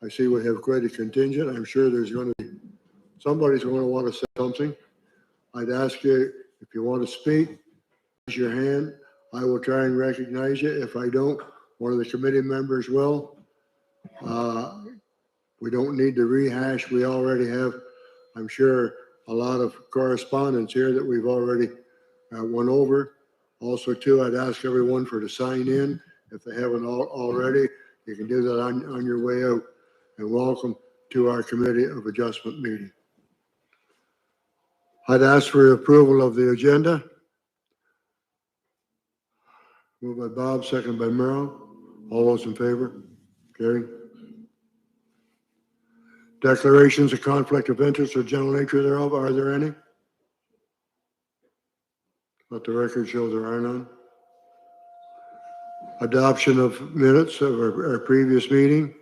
I see we have quite a contingent. I'm sure there's going to be, somebody's going to want to say something. I'd ask you, if you want to speak, raise your hand. I will try and recognize you. If I don't, one of the committee members will. We don't need to rehash. We already have, I'm sure, a lot of correspondence here that we've already went over. Also, too, I'd ask everyone to sign in. If they haven't already, you can do that on your way out. And welcome to our Committee of Adjustment meeting. I'd ask for approval of the agenda. Moved by Bob, second by Merrill. All those in favor? Carried. Declarations of conflict of interest or general nature thereof, are there any? Let the record show there are none. Adoption of minutes of our previous meeting.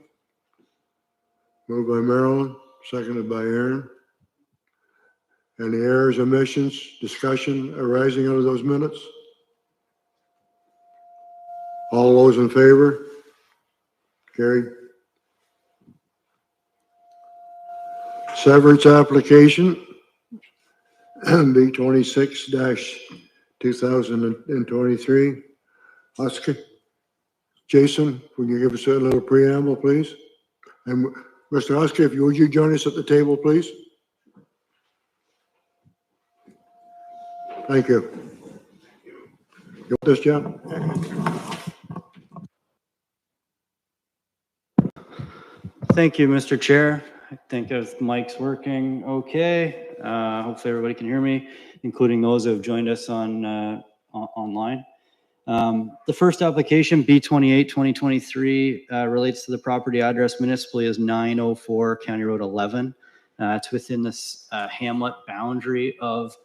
Moved by Marilyn, seconded by Aaron. Any errors, omissions, discussion arising out of those minutes? All those in favor? Carried. Severance application, B26-2023. Oscar, Jason, will you give us a little preamble, please? And Mr. Oscar, would you join us at the table, please? Thank you. You want this, Jeff? Thank you, Mr. Chair. I think if Mike's working okay. Hopefully everybody can hear me, including those who have joined us on online. The first application, B28-2023, relates to the property address municipally as 904 County Road 11. It's within this hamlet boundary of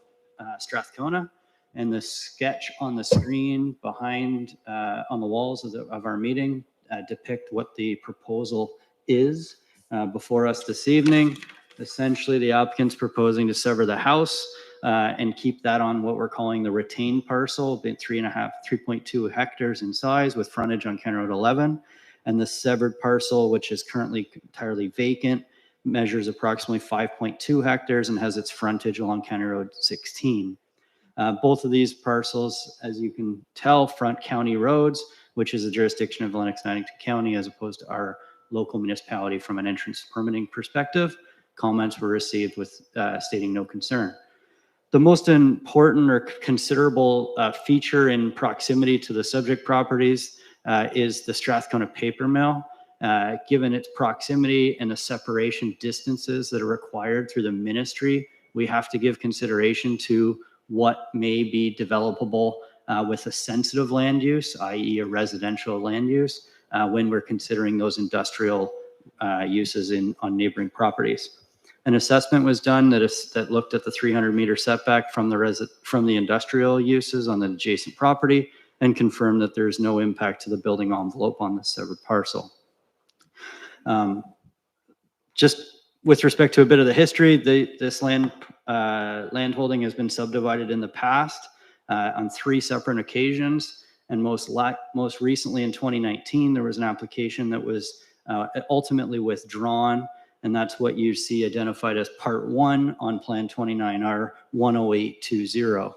Strathcona, and the sketch on the screen behind on the walls of our meeting depict what the proposal is before us this evening. Essentially, the applicant's proposing to sever the house and keep that on what we're calling the retained parcel, 3.2 hectares in size with frontage on County Road 11. And the severed parcel, which is currently entirely vacant, measures approximately 5.2 hectares and has its frontage along County Road 16. Both of these parcels, as you can tell, front county roads, which is the jurisdiction of Lennox-Nanington County as opposed to our local municipality from an entrance permitting perspective. Comments were received with stating no concern. The most important or considerable feature in proximity to the subject properties is the Strathcona paper mill. Given its proximity and the separation distances that are required through the ministry, we have to give consideration to what may be developable with a sensitive land use, i.e. a residential land use, when we're considering those industrial uses on neighboring properties. An assessment was done that looked at the 300-meter setback from the industrial uses on the adjacent property and confirmed that there's no impact to the building envelope on the severed parcel. Just with respect to a bit of the history, this land holding has been subdivided in the past on 3 separate occasions, and most recently in 2019, there was an application that was ultimately withdrawn, and that's what you see identified as Part 1 on Plan 29R 10820.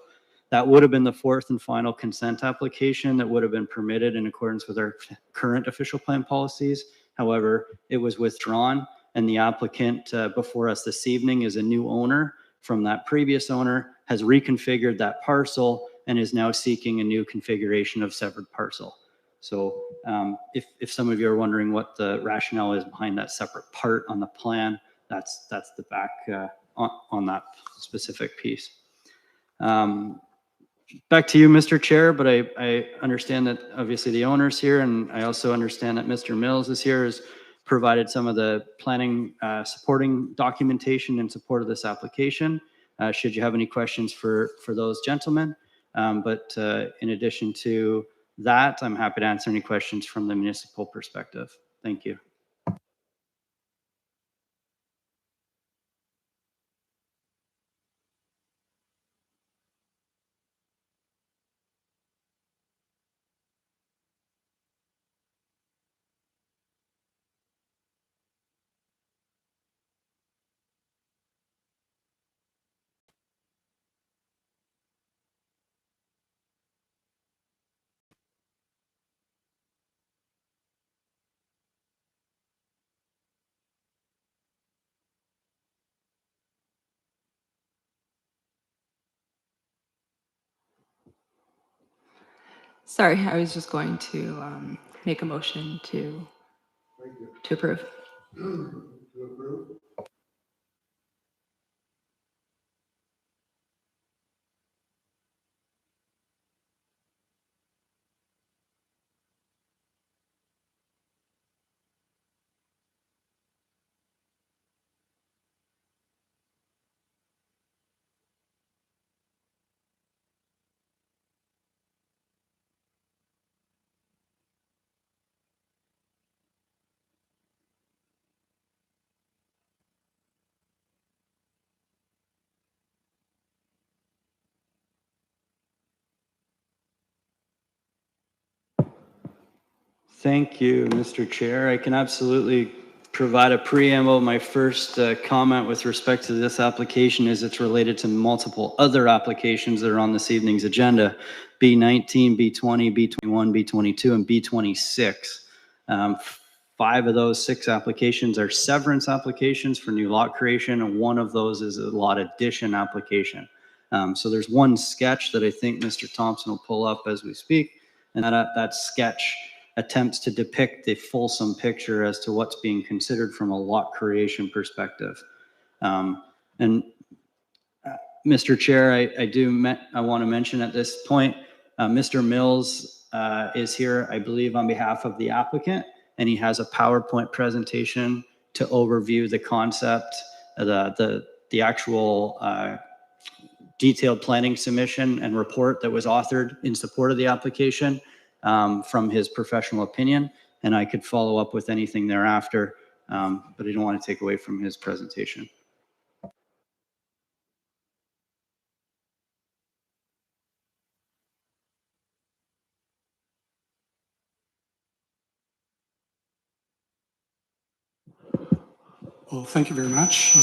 That would have been the 4th and final consent application that would have been permitted in accordance with our current official plan policies. However, it was withdrawn, and the applicant before us this evening is a new owner from that previous owner, has reconfigured that parcel, and is now seeking a new configuration of severed parcel. So if some of you are wondering what the rationale is behind that separate part on the plan, that's the back on that specific piece. Back to you, Mr. Chair, but I understand that obviously the owner's here, and I also understand that Mr. Mills is here, has provided some of the planning supporting documentation in support of this application. Should you have any questions for those gentlemen. But in addition to that, I'm happy to answer any questions from the municipal perspective. Thank you. Sorry, I was just going to make a motion to approve. To approve? Thank you, Mr. Chair. I can absolutely provide a preamble. My first comment with respect to this application is it's related to multiple other applications that are on this evening's agenda, B19, B20, B21, B22, and B26. 5 of those 6 applications are severance applications for new lot creation, and one of those is a lot addition application. So there's one sketch that I think Mr. Thompson will pull up as we speak, and that sketch attempts to depict the fulsome picture as to what's being considered from a lot creation perspective. And Mr. Chair, I want to mention at this point, Mr. Mills is here, I believe, on behalf of the applicant, and he has a PowerPoint presentation to overview the concept, the actual detailed planning submission and report that was authored in support of the application from his professional opinion, and I could follow up with anything thereafter, but I don't want to take away from his presentation. Well, thank you very much.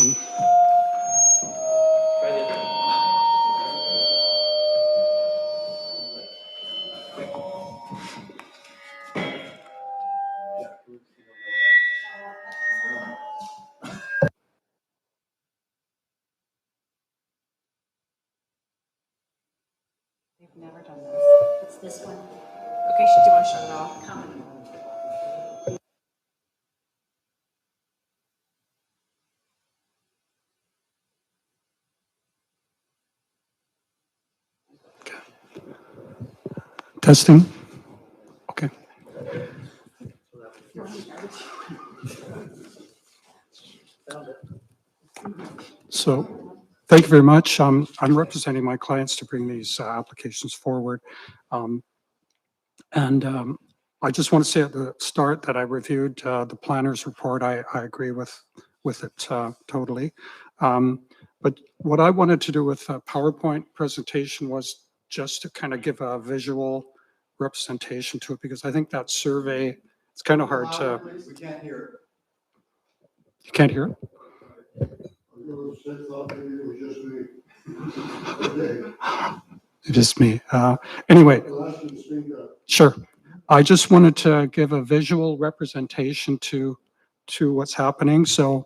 They've never done this. It's this one. Okay, do you want to shut it off? Come. Testing. Okay. So, thank you very much. I'm representing my clients to bring these applications forward. I just want to say at the start that I reviewed the planner's report. I agree with it totally. But what I wanted to do with a PowerPoint presentation was just to kind of give a visual representation to it, because I think that survey, it's kind of hard to. We can't hear it. You can't hear it? Just me. Anyway, sure. I just wanted to give a visual representation to what's happening. So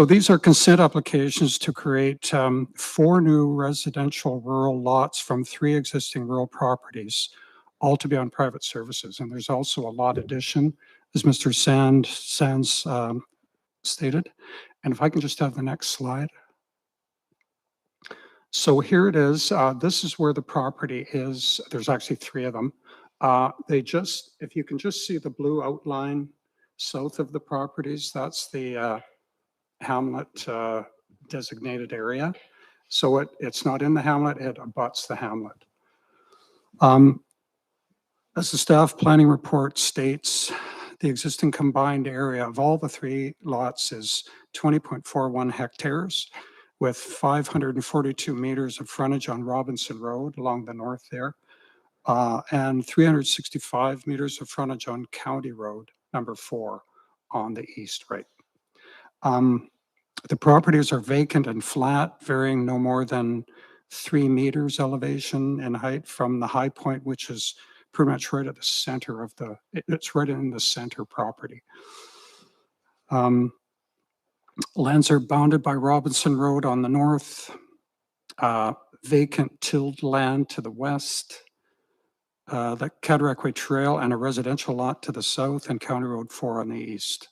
these are consent applications to create 4 new residential rural lots from 3 existing rural properties, all to be on private services. And there's also a lot addition, as Mr. Sands stated. And if I can just have the next slide. So here it is. This is where the property is. There's actually 3 of them. If you can just see the blue outline south of the properties, that's the hamlet designated area. So it's not in the hamlet, it abuts the hamlet. As the staff planning report states, the existing combined area of all the 3 lots is 20.41 hectares with 542 meters of frontage on Robinson Road along the north there, and 365 meters of frontage on County Road number 4 on the east, right? The properties are vacant and flat, varying no more than 3 meters elevation and height from the high point, which is pretty much right at the center of it's right in the center property. Lands are bounded by Robinson Road on the north, vacant tilled land to the west, the Cataraqui Trail and a residential lot to the south and County Road 4 on the east.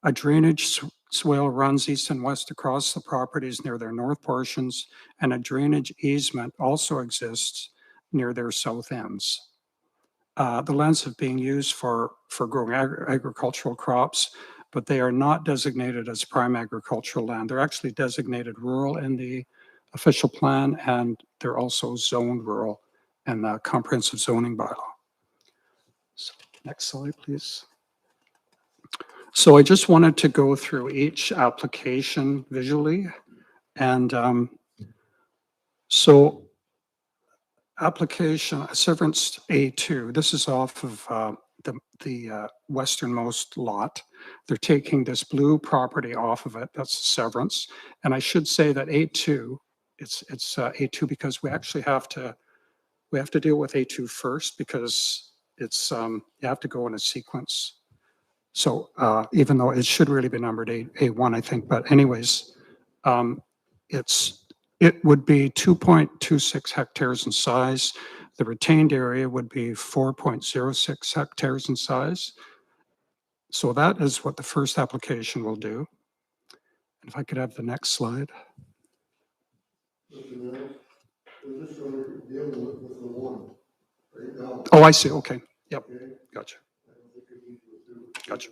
A drainage swale runs east and west across the properties near their north portions, and a drainage easement also exists near their south ends. The lands have been used for growing agricultural crops, but they are not designated as prime agricultural land. They're actually designated rural in the official plan, and they're also zoned rural in the comprehensive zoning bylaw. So, next slide, please. So I just wanted to go through each application visually. And so application severance A2, this is off of the westernmost lot. They're taking this blue property off of it. That's severance. And I should say that A2, it's A2 because we actually have to deal with A2 first because it's you have to go in a sequence. So even though it should really be numbered A1, I think, but anyways, it would be 2.26 hectares in size. The retained area would be 4.06 hectares in size. So that is what the first application will do. And if I could have the next slide. Mr. Mayor, we're just going to deal with the one right now. Oh, I see. Okay. Yep. Okay? Gotcha. I don't think we need to do- Gotcha.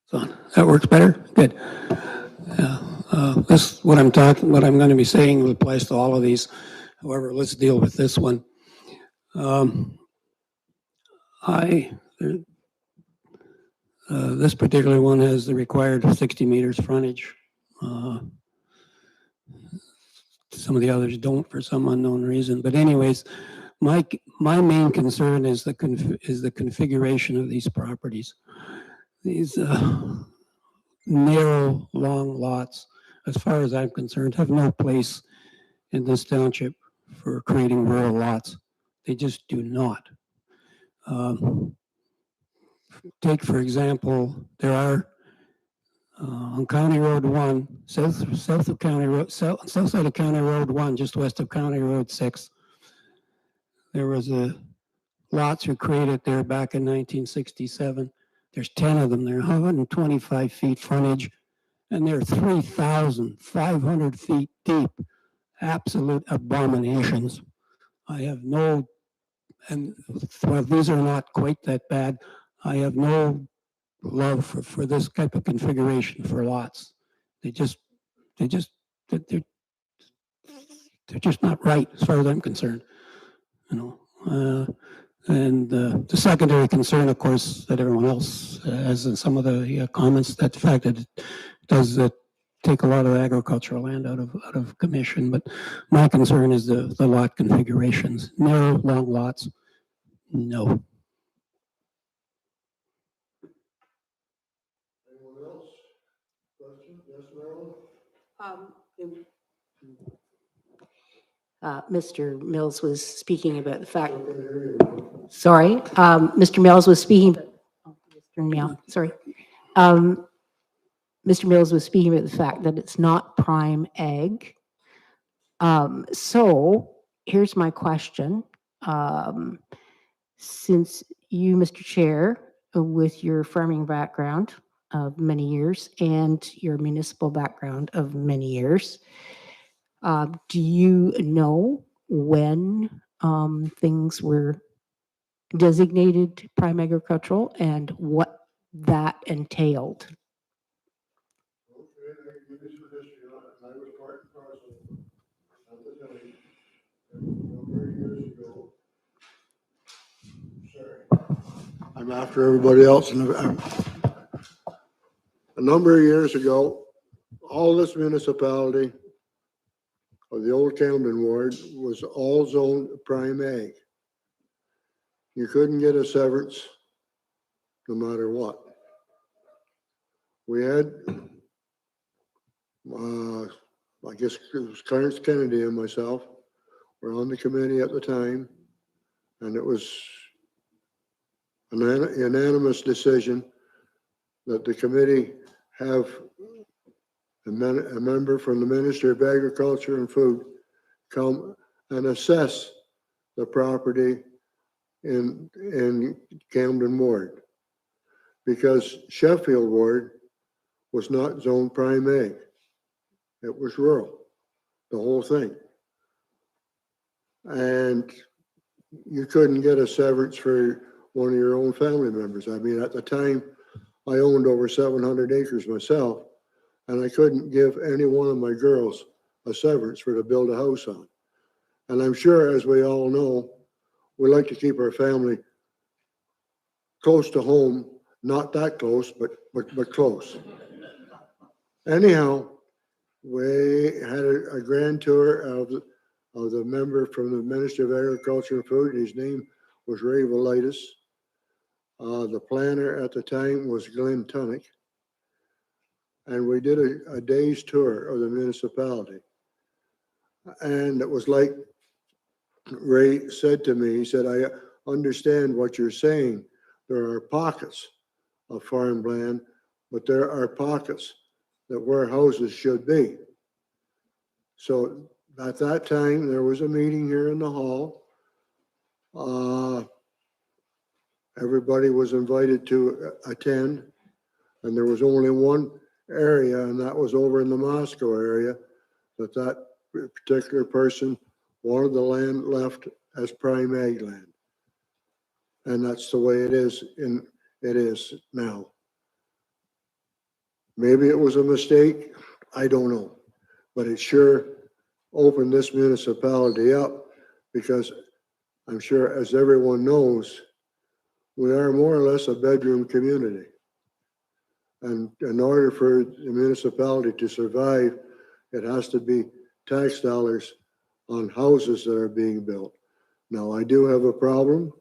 So that works better? Good. Yeah. What I'm going to be saying applies to all of these. However, let's deal with this one. This particular one has the required 60 meters frontage. Some of the others don't for some unknown reason. But anyways, my main concern is the configuration of these properties. These narrow, long lots, as far as I'm concerned, have no place in this township for creating rural lots. They just do not. Take, for example, there are on County Road 1, south side of County Road 1, just west of County Road 6, there was lots were created there back in 1967. There's 10 of them. They're 125 feet frontage, and they're 3,500 feet deep. Absolute abominations. I have no, and while these are not quite that bad, I have no love for this type of configuration for lots. They're just not right as far as I'm concerned. You know, and the secondary concern, of course, that everyone else has in some of the comments, that the fact that it does take a lot of agricultural land out of commission. But my concern is the lot configurations. Narrow, long lots, no. Anyone else? Question? Yes, Marilyn? Mr. Mills was speaking about the fact. Sorry, Mr. Mills was speaking. Sorry. Mr. Mills was speaking about the fact that it's not prime ag. So here's my question. Since you, Mr. Chair, with your farming background of many years and your municipal background of many years, do you know when things were designated prime agricultural and what that entailed? Okay, I can give you some history on it. I was part and parcel of the village. A number of years ago, I'm after everybody else. And a number of years ago, all this municipality of the old Camden ward was all zoned prime ag. You couldn't get a severance no matter what. We had, I guess it was Clarence Kennedy and myself were on the committee at the time, and it was an unanimous decision that the committee have a member from the Ministry of Agriculture and Food come and assess the property in Camden Ward, because Sheffield Ward was not zoned prime ag. It was rural, the whole thing. And you couldn't get a severance for one of your own family members. I mean, at the time, I owned over 700 acres myself, and I couldn't give any one of my girls a severance for to build a house on. And I'm sure, as we all know, we like to keep our family close to home, not that close, but close. Anyhow, we had a grand tour of the member from the Ministry of Agriculture and Food. His name was Ray Velitis. The planner at the time was Glenn Tunnick. And we did a day's tour of the municipality. And it was like Ray said to me, he said, I understand what you're saying. There are pockets of farmland, but there are pockets that where houses should be. So at that time, there was a meeting here in the hall. Everybody was invited to attend, and there was only one area, and that was over in the Moscow area, that particular person wanted the land left as prime ag land. And that's the way it is now. Maybe it was a mistake, I don't know, but it sure opened this municipality up, because I'm sure, as everyone knows, we are more or less a bedroom community. And in order for the municipality to survive, it has to be tax dollars on houses that are being built. Now, I do have a problem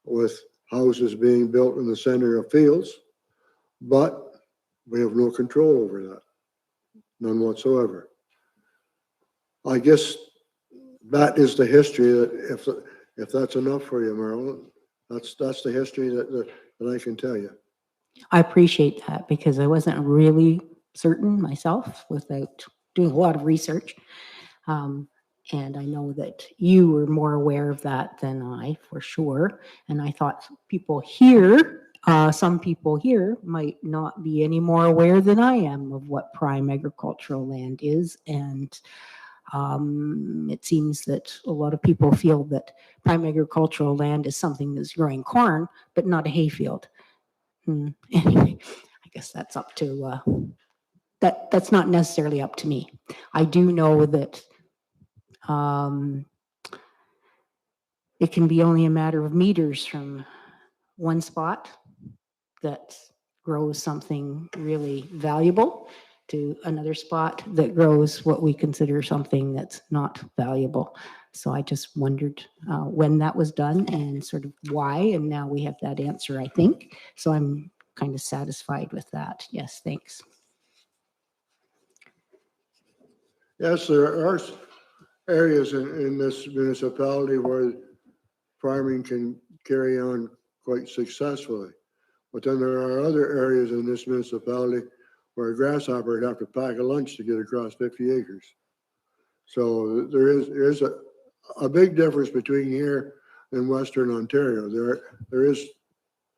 with houses being built in the center of fields, but we have no control over that, none whatsoever. I guess that is the history. That if that's enough for you, Marilyn, that's the history that I can tell you. I appreciate that, because I wasn't really certain myself without doing a lot of research. And I know that you were more aware of that than I, for sure. And I thought some people here might not be any more aware than I am of what prime agricultural land is. And it seems that a lot of people feel that prime agricultural land is something that's growing corn, but not a hayfield. Anyway, I guess that's up to, that's not necessarily up to me. I do know that it can be only a matter of meters from one spot that grows something really valuable to another spot that grows what we consider something that's not valuable. So I just wondered when that was done and sort of why, and now we have that answer, I think. So I'm kind of satisfied with that. Yes, thanks. Yes, there are areas in this municipality where farming can carry on quite successfully. But then there are other areas in this municipality where a grasshopper would have to pack a lunch to get across 50 acres. So there is a big difference between here and Western Ontario. There is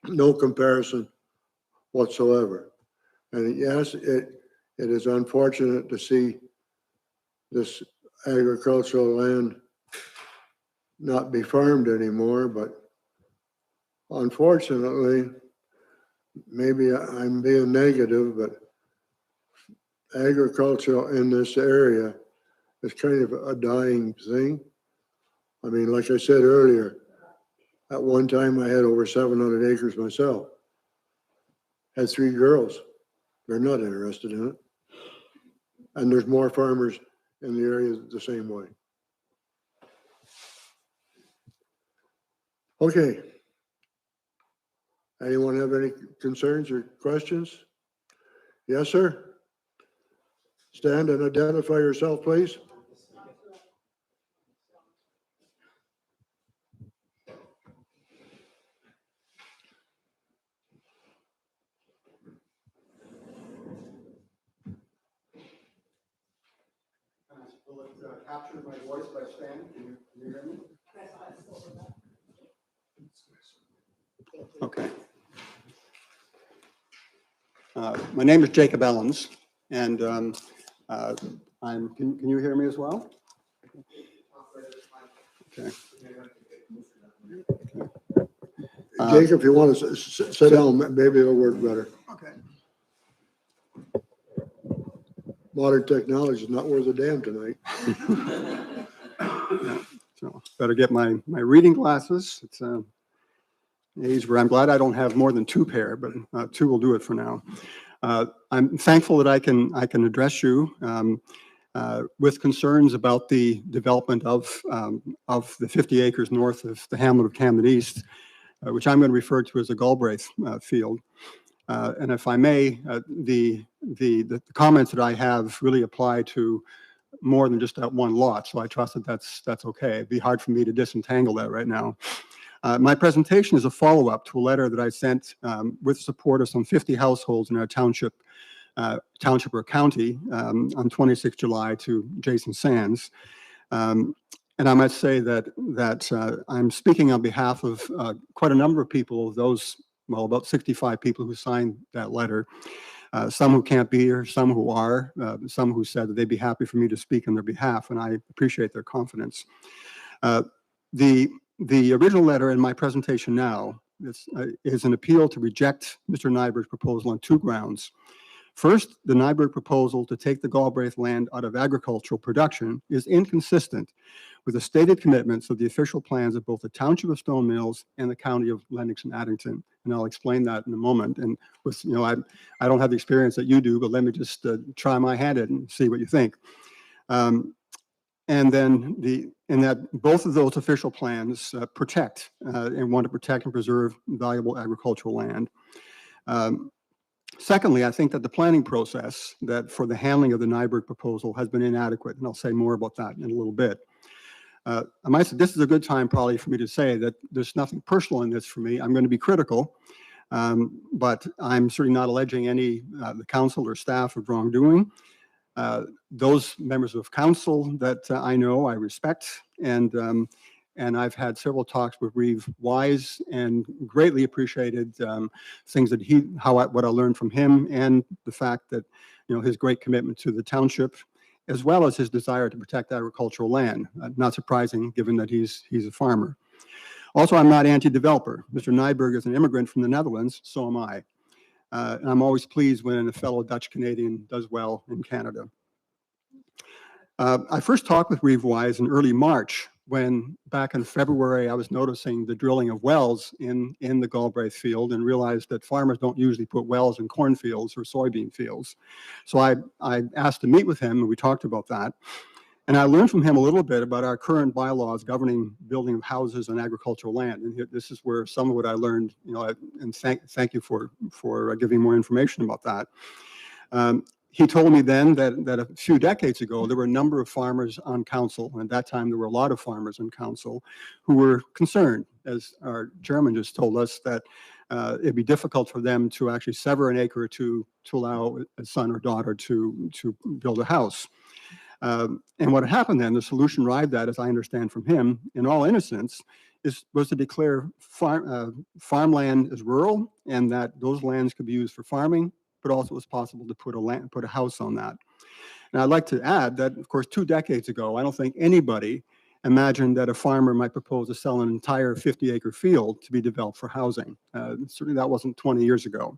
no comparison whatsoever. And yes, it is unfortunate to see this agricultural land not be farmed anymore, but unfortunately, maybe I'm being negative, but agriculture in this area is kind of a dying thing. I mean, like I said earlier, At one time, I had over 700 acres myself. Had 3 girls. They're not interested in it. And there's more farmers in the area the same way. Okay. Anyone have any concerns or questions? Yes, sir. Stand and identify yourself, please. Will it capture my voice by stand? Can you hear me? Okay. My name is Jacob Ellens, and can you hear me as well? Okay. Jake, if you want to sit down, maybe it'll work better. Okay. Modern technology is not worth a damn tonight. So better get my reading glasses. It's an age where I'm glad I don't have more than 2 pair, but 2 will do it for now. I'm thankful that I can address you with concerns about the development of the 50 acres north of the hamlet of Camden East, which I'm going to refer to as the Galbraith field. And if I may, the comments that I have really apply to more than just that one lot. So I trust that that's okay. It'd be hard for me to disentangle that right now. My presentation is a follow-up to a letter that I sent with support of some 50 households in our township or county on 26 July to Jason Sands. And I might say that I'm speaking on behalf of quite a number of people, those, well, about 65 people who signed that letter. Some who can't be here, some who are, some who said that they'd be happy for me to speak on their behalf, and I appreciate their confidence. The original letter in my presentation now is an appeal to reject Mr. Nyberg's proposal on 2 grounds. First, the Nyberg proposal to take the Galbraith land out of agricultural production is inconsistent with the stated commitments of the official plans of both the Township of Stone Mills and the County of Lennox and Addington. And I'll explain that in a moment. And with, I don't have the experience that you do, but let me just try my hand at it and see what you think. And then in that both of those official plans protect and want to protect and preserve valuable agricultural land. Secondly, I think that the planning process that for the handling of the Nyberg proposal has been inadequate, and I'll say more about that in a little bit. I might say this is a good time probably for me to say that there's nothing personal in this for me. I'm going to be critical, but I'm certainly not alleging any the council or staff of wrongdoing. Those members of council that I know, I respect, and I've had several talks with Reeve Wise and greatly appreciated things that what I learned from him, and the fact that his great commitment to the township, as well as his desire to protect agricultural land. Not surprising, given that he's a farmer. Also, I'm not anti-developer. Mr. Nyberg is an immigrant from the Netherlands, so am I. And I'm always pleased when a fellow Dutch Canadian does well in Canada. I first talked with Reeve Wise in early March, when back in February I was noticing the drilling of wells in the Galbraith field and realized that farmers don't usually put wells in cornfields or soybean fields. So I asked to meet with him, and we talked about that. And I learned from him a little bit about our current bylaws governing building of houses on agricultural land. And this is where some of what I learned, and thank you for giving more information about that. He told me then that a few decades ago, there were a number of farmers on council, and at that time there were a lot of farmers on council who were concerned, as our chairman just told us, that it'd be difficult for them to actually sever an acre or two to allow a son or daughter to build a house. And what happened then, the solution arrived at, as I understand from him, in all innocence, was to declare farmland as rural, and that those lands could be used for farming, but also it was possible to put a house on that. And I'd like to add that, of course, 2 decades ago, I don't think anybody imagined that a farmer might propose to sell an entire 50-acre field to be developed for housing. Certainly that wasn't 20 years ago.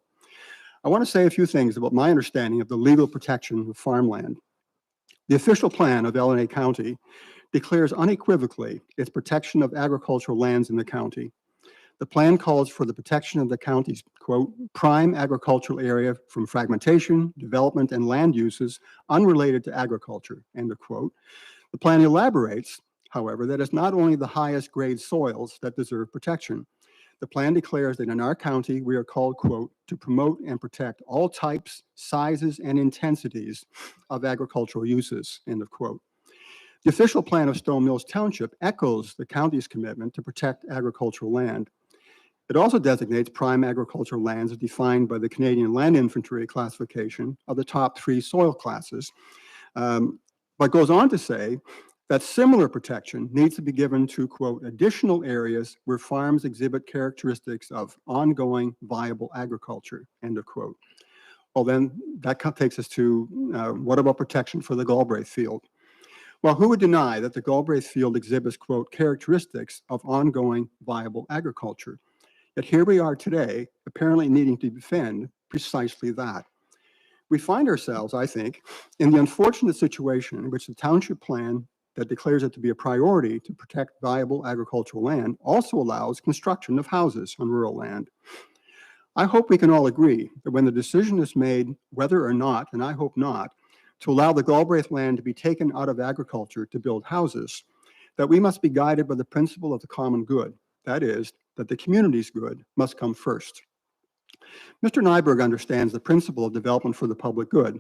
I want to say a few things about my understanding of the legal protection of farmland. The official plan of LNA County declares unequivocally its protection of agricultural lands in the county. The plan calls for the protection of the county's, quote, prime agricultural area from fragmentation, development, and land uses unrelated to agriculture, end of quote. The plan elaborates, however, that it's not only the highest grade soils that deserve protection. The plan declares that in our county, we are called, quote, to promote and protect all types, sizes, and intensities of agricultural uses, end of quote. The official plan of Stone Mills Township echoes the county's commitment to protect agricultural land. It also designates prime agricultural lands as defined by the Canadian Land Inventory classification of the top 3 soil classes, but goes on to say that similar protection needs to be given to, quote, additional areas where farms exhibit characteristics of ongoing viable agriculture, end of quote. Well, then that takes us to what about protection for the Galbraith field? Well, who would deny that the Galbraith field exhibits, quote, characteristics of ongoing viable agriculture? Yet here we are today, apparently needing to defend precisely that. We find ourselves, I think, in the unfortunate situation in which the township plan that declares it to be a priority to protect viable agricultural land also allows construction of houses on rural land. I hope we can all agree that when the decision is made, whether or not, and I hope not, to allow the Galbraith land to be taken out of agriculture to build houses, that we must be guided by the principle of the common good. That is, that the community's good must come first. Mr. Nyberg understands the principle of development for the public good.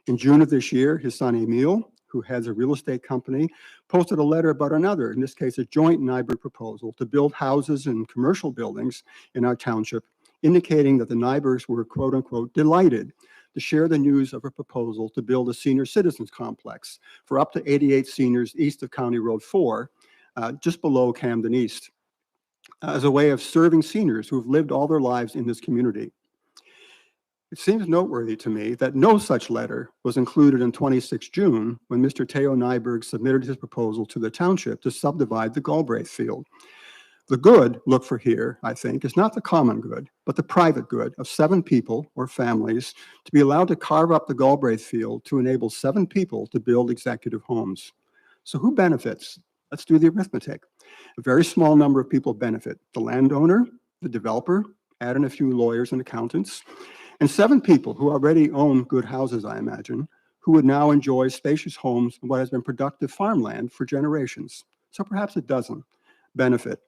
In June of this year, his son Emil, who heads a real estate company, posted a letter about another, in this case a joint Nyberg proposal, to build houses and commercial buildings in our township, indicating that the Nybergs were, quote unquote, delighted to share the news of a proposal to build a senior citizens complex for up to 88 seniors east of County Road 4, just below Camden East, as a way of serving seniors who have lived all their lives in this community. It seems noteworthy to me that no such letter was included in 26 June when Mr. Theo Nyberg submitted his proposal to the township to subdivide the Galbraith field. The good looked for here, I think, is not the common good, but the private good of 7 people or families to be allowed to carve up the Galbraith field to enable 7 people to build executive homes. So who benefits? Let's do the arithmetic. A very small number of people benefit: the landowner, the developer, add in a few lawyers and accountants, and 7 people who already own good houses, I imagine, who would now enjoy spacious homes on what has been productive farmland for generations. So perhaps a dozen benefit.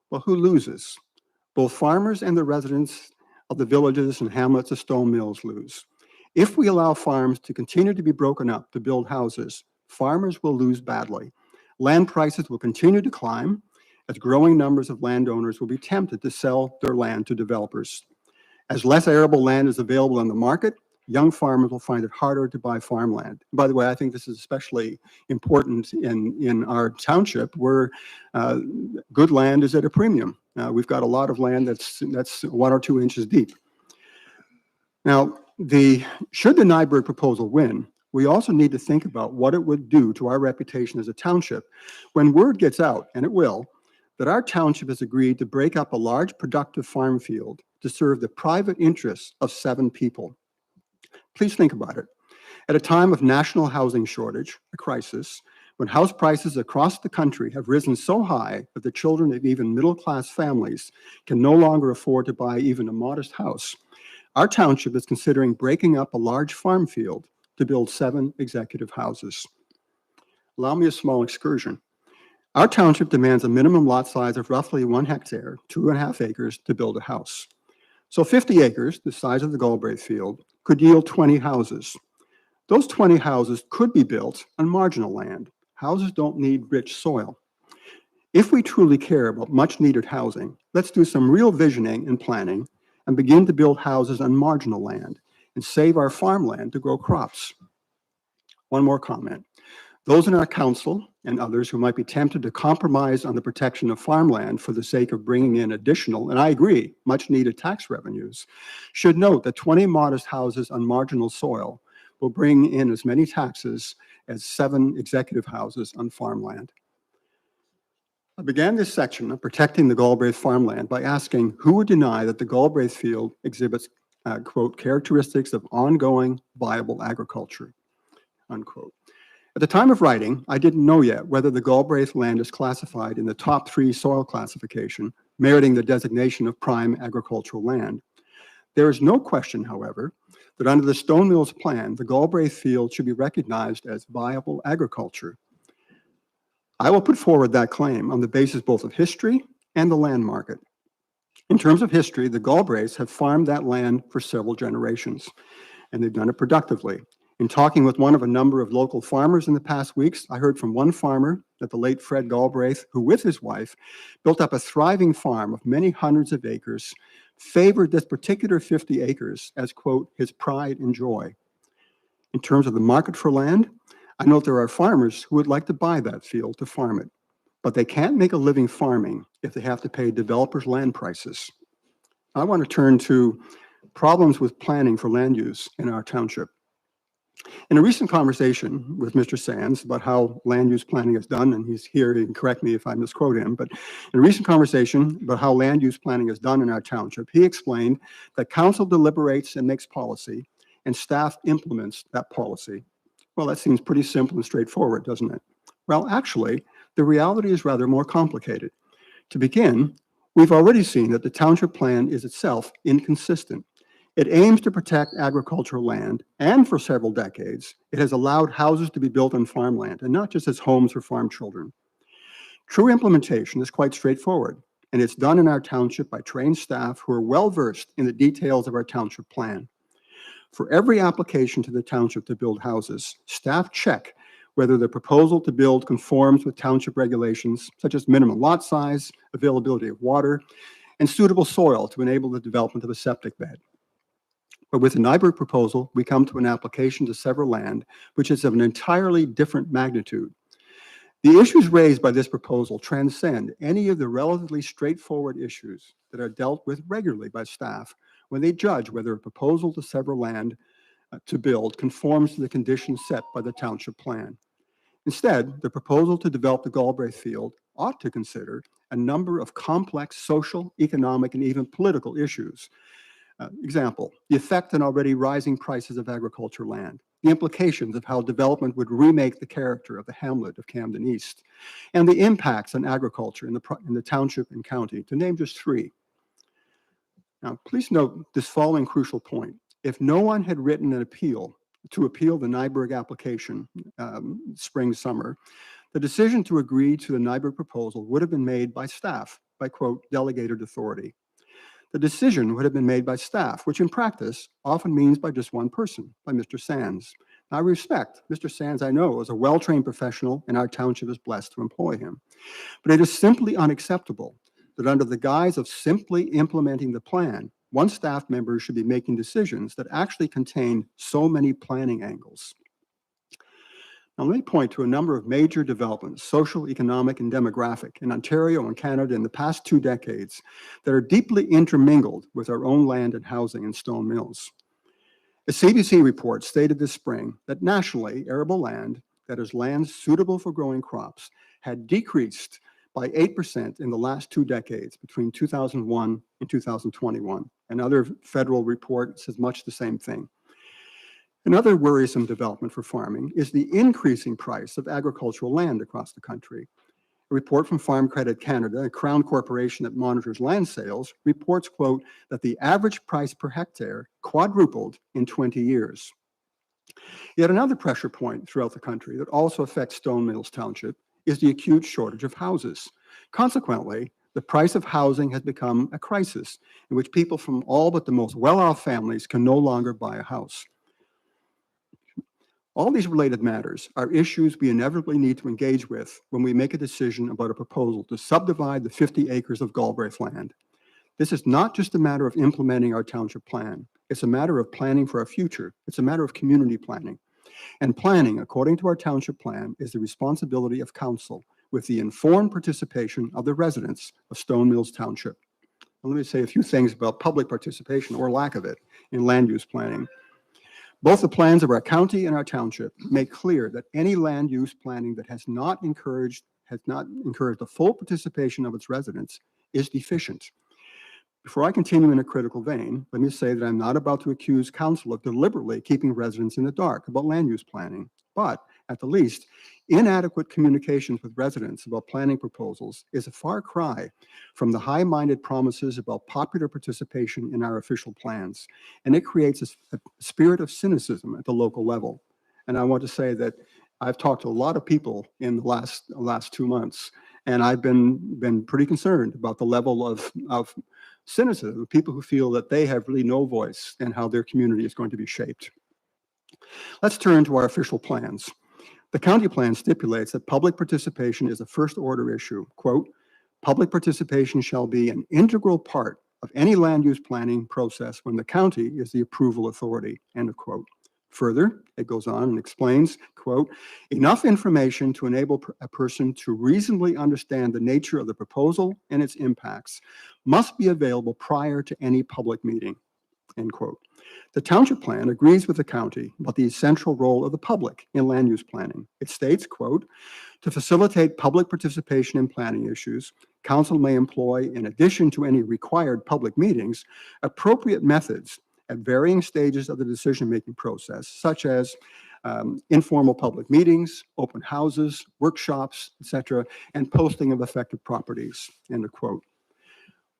Well, who loses? Both farmers and the residents of the villages and hamlets of Stone Mills lose. If we allow farms to continue to be broken up to build houses, farmers will lose badly. Land prices will continue to climb as growing numbers of landowners will be tempted to sell their land to developers. As less arable land is available on the market, young farmers will find it harder to buy farmland. By the way, I think this is especially important in our township where good land is at a premium. We've got a lot of land that's 1 or 2 inches deep. Now, should the Nyberg proposal win, we also need to think about what it would do to our reputation as a township when word gets out, and it will, that our township has agreed to break up a large productive farm field to serve the private interests of 7 people. Please think about it. At a time of national housing shortage, a crisis, when house prices across the country have risen so high that the children of even middle-class families can no longer afford to buy even a modest house, our township is considering breaking up a large farm field to build 7 executive houses. Allow me a small excursion. Our township demands a minimum lot size of roughly 1 hectare, 2.5 acres, to build a house. So 50 acres, the size of the Galbraith field, could yield 20 houses. Those 20 houses could be built on marginal land. Houses don't need rich soil. If we truly care about much needed housing, let's do some real visioning and planning and begin to build houses on marginal land and save our farmland to grow crops. One more comment. Those in our council and others who might be tempted to compromise on the protection of farmland for the sake of bringing in additional, and I agree, much needed tax revenues, should note that 20 modest houses on marginal soil will bring in as many taxes as 7 executive houses on farmland. I began this section of protecting the Galbraith farmland by asking who would deny that the Galbraith field exhibits, quote, characteristics of ongoing viable agriculture, unquote. At the time of writing, I didn't know yet whether the Galbraith land is classified in the top 3 soil classification meriting the designation of prime agricultural land. There is no question, however, that under the Stone Mills plan, the Galbraith field should be recognized as viable agriculture. I will put forward that claim on the basis both of history and the land market. In terms of history, the Galbraiths have farmed that land for several generations, and they've done it productively. In talking with one of a number of local farmers in the past weeks, I heard from one farmer that the late Fred Galbraith, who with his wife built up a thriving farm of many hundreds of acres, favored this particular 50 acres as, quote, his pride and joy. In terms of the market for land, I know there are farmers who would like to buy that field to farm it, but they can't make a living farming if they have to pay developers' land prices. I want to turn to problems with planning for land use in our township. In a recent conversation with Mr. Sands about how land use planning is done, and he's here, he can correct me if I misquote him, but in a recent conversation about how land use planning is done in our township, he explained that council deliberates and makes policy, and staff implements that policy. Well, that seems pretty simple and straightforward, doesn't it? Well, actually, the reality is rather more complicated. To begin, we've already seen that the township plan is itself inconsistent. It aims to protect agricultural land, and for several decades, it has allowed houses to be built on farmland, and not just as homes for farm children. True implementation is quite straightforward, and it's done in our township by trained staff who are well-versed in the details of our township plan. For every application to the township to build houses, staff check whether the proposal to build conforms with township regulations, such as minimum lot size, availability of water, and suitable soil to enable the development of a septic bed. But with the Nyberg proposal, we come to an application to sever land, which is of an entirely different magnitude. The issues raised by this proposal transcend any of the relatively straightforward issues that are dealt with regularly by staff when they judge whether a proposal to sever land to build conforms to the conditions set by the township plan. Instead, the proposal to develop the Galbraith field ought to consider a number of complex social, economic, and even political issues. Example, the effect on already rising prices of agriculture land, the implications of how development would remake the character of the hamlet of Camden East, and the impacts on agriculture in the township and county, to name just three. Now, please note this following crucial point. If no one had written an appeal to appeal the Nyberg application spring, summer, the decision to agree to the Nyberg proposal would have been made by staff, by, quote, delegated authority. The decision would have been made by staff, which in practice often means by just one person, by Mr. Sands. Now, I respect Mr. Sands, I know, is a well-trained professional, and our township is blessed to employ him. But it is simply unacceptable that under the guise of simply implementing the plan, one staff member should be making decisions that actually contain so many planning angles. Now, let me point to a number of major developments, social, economic, and demographic, in Ontario and Canada in the past 2 decades that are deeply intermingled with our own land and housing in Stone Mills. A CBC report stated this spring that nationally, arable land, that is land suitable for growing crops, had decreased by 8% in the last 2 decades, between 2001 and 2021. Another federal report says much the same thing. Another worrisome development for farming is the increasing price of agricultural land across the country. A report from Farm Credit Canada, a Crown corporation that monitors land sales, reports, quote, that the average price per hectare quadrupled in 20 years. Yet another pressure point throughout the country that also affects Stone Mills Township is the acute shortage of houses. Consequently, the price of housing has become a crisis in which people from all but the most well-off families can no longer buy a house. All these related matters are issues we inevitably need to engage with when we make a decision about a proposal to subdivide the 50 acres of Galbraith land. This is not just a matter of implementing our township plan. It's a matter of planning for our future. It's a matter of community planning. And planning, according to our township plan, is the responsibility of council with the informed participation of the residents of Stone Mills Township. Now, let me say a few things about public participation, or lack of it, in land use planning. Both the plans of our county and our township make clear that any land use planning that has not encouraged the full participation of its residents is deficient. Before I continue in a critical vein, let me say that I'm not about to accuse council of deliberately keeping residents in the dark about land use planning. But At the least, inadequate communications with residents about planning proposals is a far cry from the high-minded promises about popular participation in our official plans, and it creates a spirit of cynicism at the local level. And I want to say that I've talked to a lot of people in the last 2 months, and I've been pretty concerned about the level of cynicism, people who feel that they have really no voice in how their community is going to be shaped. Let's turn to our official plans. The county plan stipulates that public participation is a first order issue. Quote, public participation shall be an integral part of any land use planning process when the county is the approval authority, end of quote. Further, it goes on and explains, quote, enough information to enable a person to reasonably understand the nature of the proposal and its impacts must be available prior to any public meeting, end quote. The township plan agrees with the county about the essential role of the public in land use planning. It states, quote, to facilitate public participation in planning issues, council may employ, in addition to any required public meetings, appropriate methods at varying stages of the decision-making process, such as informal public meetings, open houses, workshops, etc., and posting of affected properties, end of quote.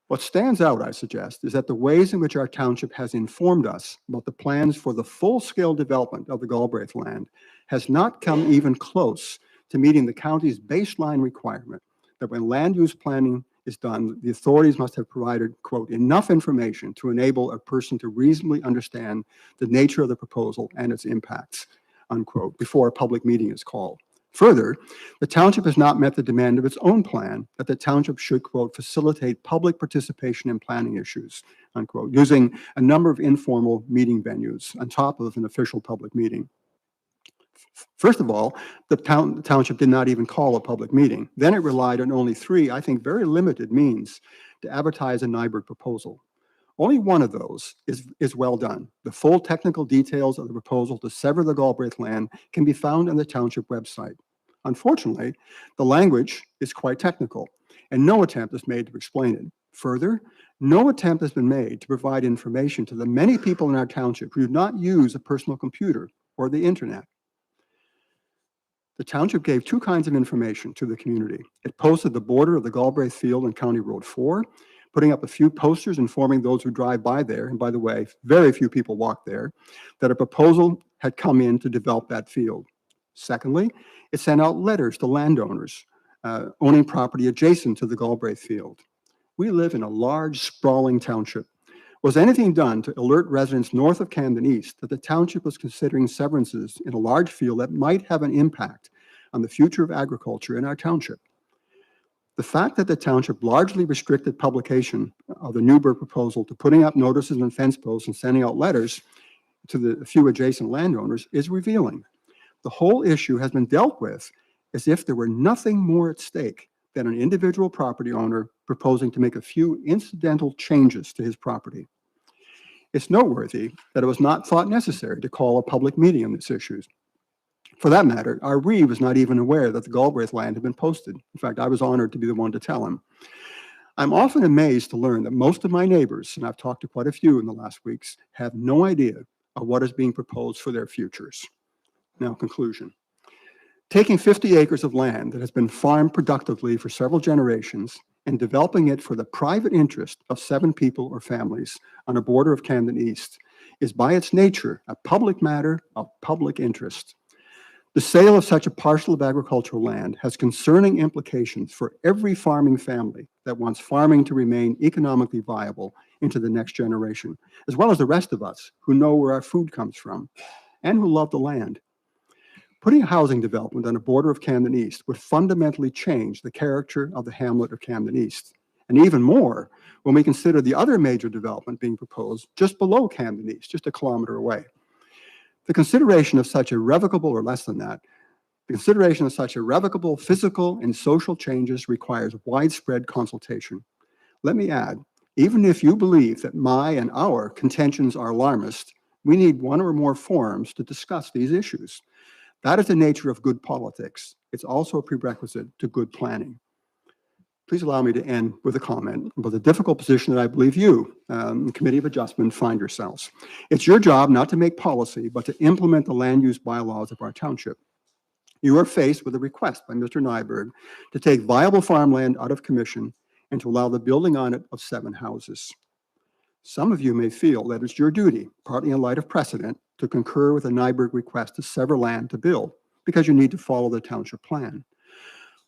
What stands out, I suggest, is that the ways in which our township has informed us about the plans for the full-scale development of the Galbraith land has not come even close to meeting the county's baseline requirement that when land use planning is done, the authorities must have provided, quote, enough information to enable a person to reasonably understand the nature of the proposal and its impacts, unquote, before a public meeting is called. Further, the township has not met the demand of its own plan that the township should, quote, facilitate public participation in planning issues, unquote, using a number of informal meeting venues on top of an official public meeting. First of all, the township did not even call a public meeting. Then it relied on only 3, I think, very limited means to advertise a NYBERG proposal. Only one of those is well done. The full technical details of the proposal to sever the Galbraith land can be found on the township website. Unfortunately, the language is quite technical, and no attempt is made to explain it. Further, no attempt has been made to provide information to the many people in our township who do not use a personal computer or the internet. The township gave 2 kinds of information to the community. It posted the border of the Galbraith field on County Road 4, putting up a few posters informing those who drive by there, and by the way, very few people walk there, that a proposal had come in to develop that field. Secondly, it sent out letters to landowners owning property adjacent to the Galbraith field. We live in a large, sprawling township. Was anything done to alert residents north of Camden East that the township was considering severances in a large field that might have an impact on the future of agriculture in our township? The fact that the township largely restricted publication of the NYBERG proposal to putting up notices and fence posts and sending out letters to the few adjacent landowners is revealing. The whole issue has been dealt with as if there were nothing more at stake than an individual property owner proposing to make a few incidental changes to his property. It's noteworthy that it was not thought necessary to call a public meeting on this issue. For that matter, our reeve was not even aware that the Galbraith land had been posted. In fact, I was honored to be the one to tell him. I'm often amazed to learn that most of my neighbors, and I've talked to quite a few in the last weeks, have no idea of what is being proposed for their futures. Now, conclusion. Taking 50 acres of land that has been farmed productively for several generations and developing it for the private interest of 7 people or families on a border of Camden East is by its nature a public matter of public interest. The sale of such a parcel of agricultural land has concerning implications for every farming family that wants farming to remain economically viable into the next generation, as well as the rest of us who know where our food comes from and who love the land. Putting a housing development on a border of Camden East would fundamentally change the character of the hamlet of Camden East. And even more when we consider the other major development being proposed just below Camden East, just a kilometer away. The consideration of such irrevocable, or less than that, the consideration of such irrevocable physical and social changes requires widespread consultation. Let me add, even if you believe that my and our contentions are alarmist, we need 1 or more forums to discuss these issues. That is the nature of good politics. It's also a prerequisite to good planning. Please allow me to end with a comment about the difficult position that I believe you, the Committee of Adjustment, find yourselves. It's your job not to make policy, but to implement the land use bylaws of our township. you are faced with a request by Mr. Nyberg to take viable farmland out of commission and to allow the building on it of 7 houses. Some of you may feel that it's your duty, partly in light of precedent, to concur with the Nyberg request to sever land to build because you need to follow the township plan.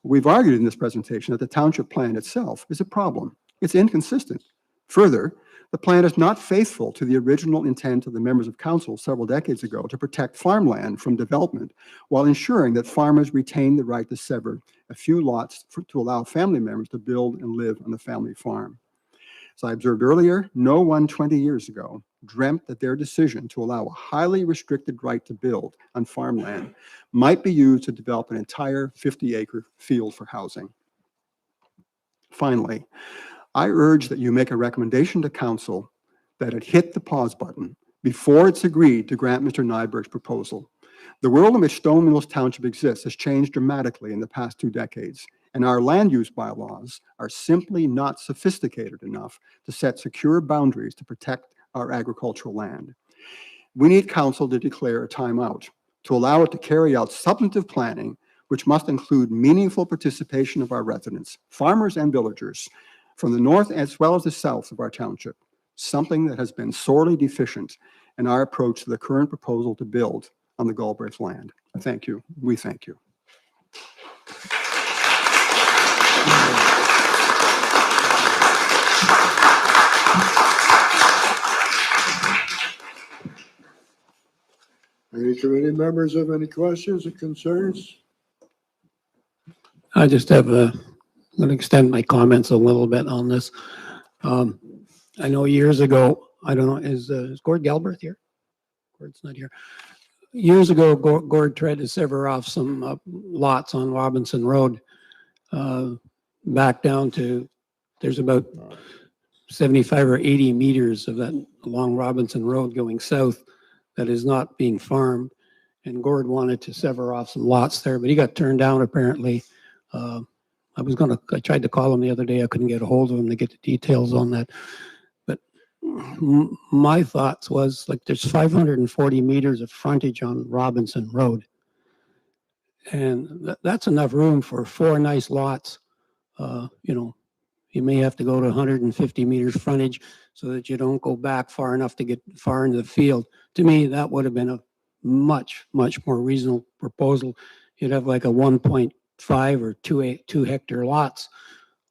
We've argued in this presentation that the township plan itself is a problem. It's inconsistent. Further, the plan is not faithful to the original intent of the members of council several decades ago to protect farmland from development while ensuring that farmers retain the right to sever a few lots to allow family members to build and live on the family farm. As I observed earlier, no one 20 years ago dreamt that their decision to allow a highly restricted right to build on farmland might be used to develop an entire 50-acre field for housing. Finally, I urge that you make a recommendation to council that it hit the pause button before it's agreed to grant Mr. Nyberg's proposal. The world in which Stone Mills Township exists has changed dramatically in the past 2 decades, and our land use bylaws are simply not sophisticated enough to set secure boundaries to protect our agricultural land. We need council to declare a timeout, to allow it to carry out substantive planning, which must include meaningful participation of our residents, farmers and villagers, from the north as well as the south of our township, something that has been sorely deficient in our approach to the current proposal to build on the Galbraith land. Thank you. We thank you. Any committee members have any questions or concerns? I just have I'm going to extend my comments a little bit on this. I know years ago, I don't know, is Gord Galbraith here? Gord's not here. Years ago, Gord tried to sever off some lots on Robinson Road back down to, there's about 75 or 80 meters of that along Robinson Road going south that is not being farmed. And Gord wanted to sever off some lots there, but he got turned down apparently. I tried to call him the other day. I couldn't get a hold of him to get the details on that. But my thoughts was like there's 540 meters of frontage on Robinson Road. And that's enough room for 4 nice lots. You know, you may have to go to 150 meters frontage so that you don't go back far enough to get far into the field. To me, that would have been a much, much more reasonable proposal. You'd have like a 1.5 or 2 hectare lots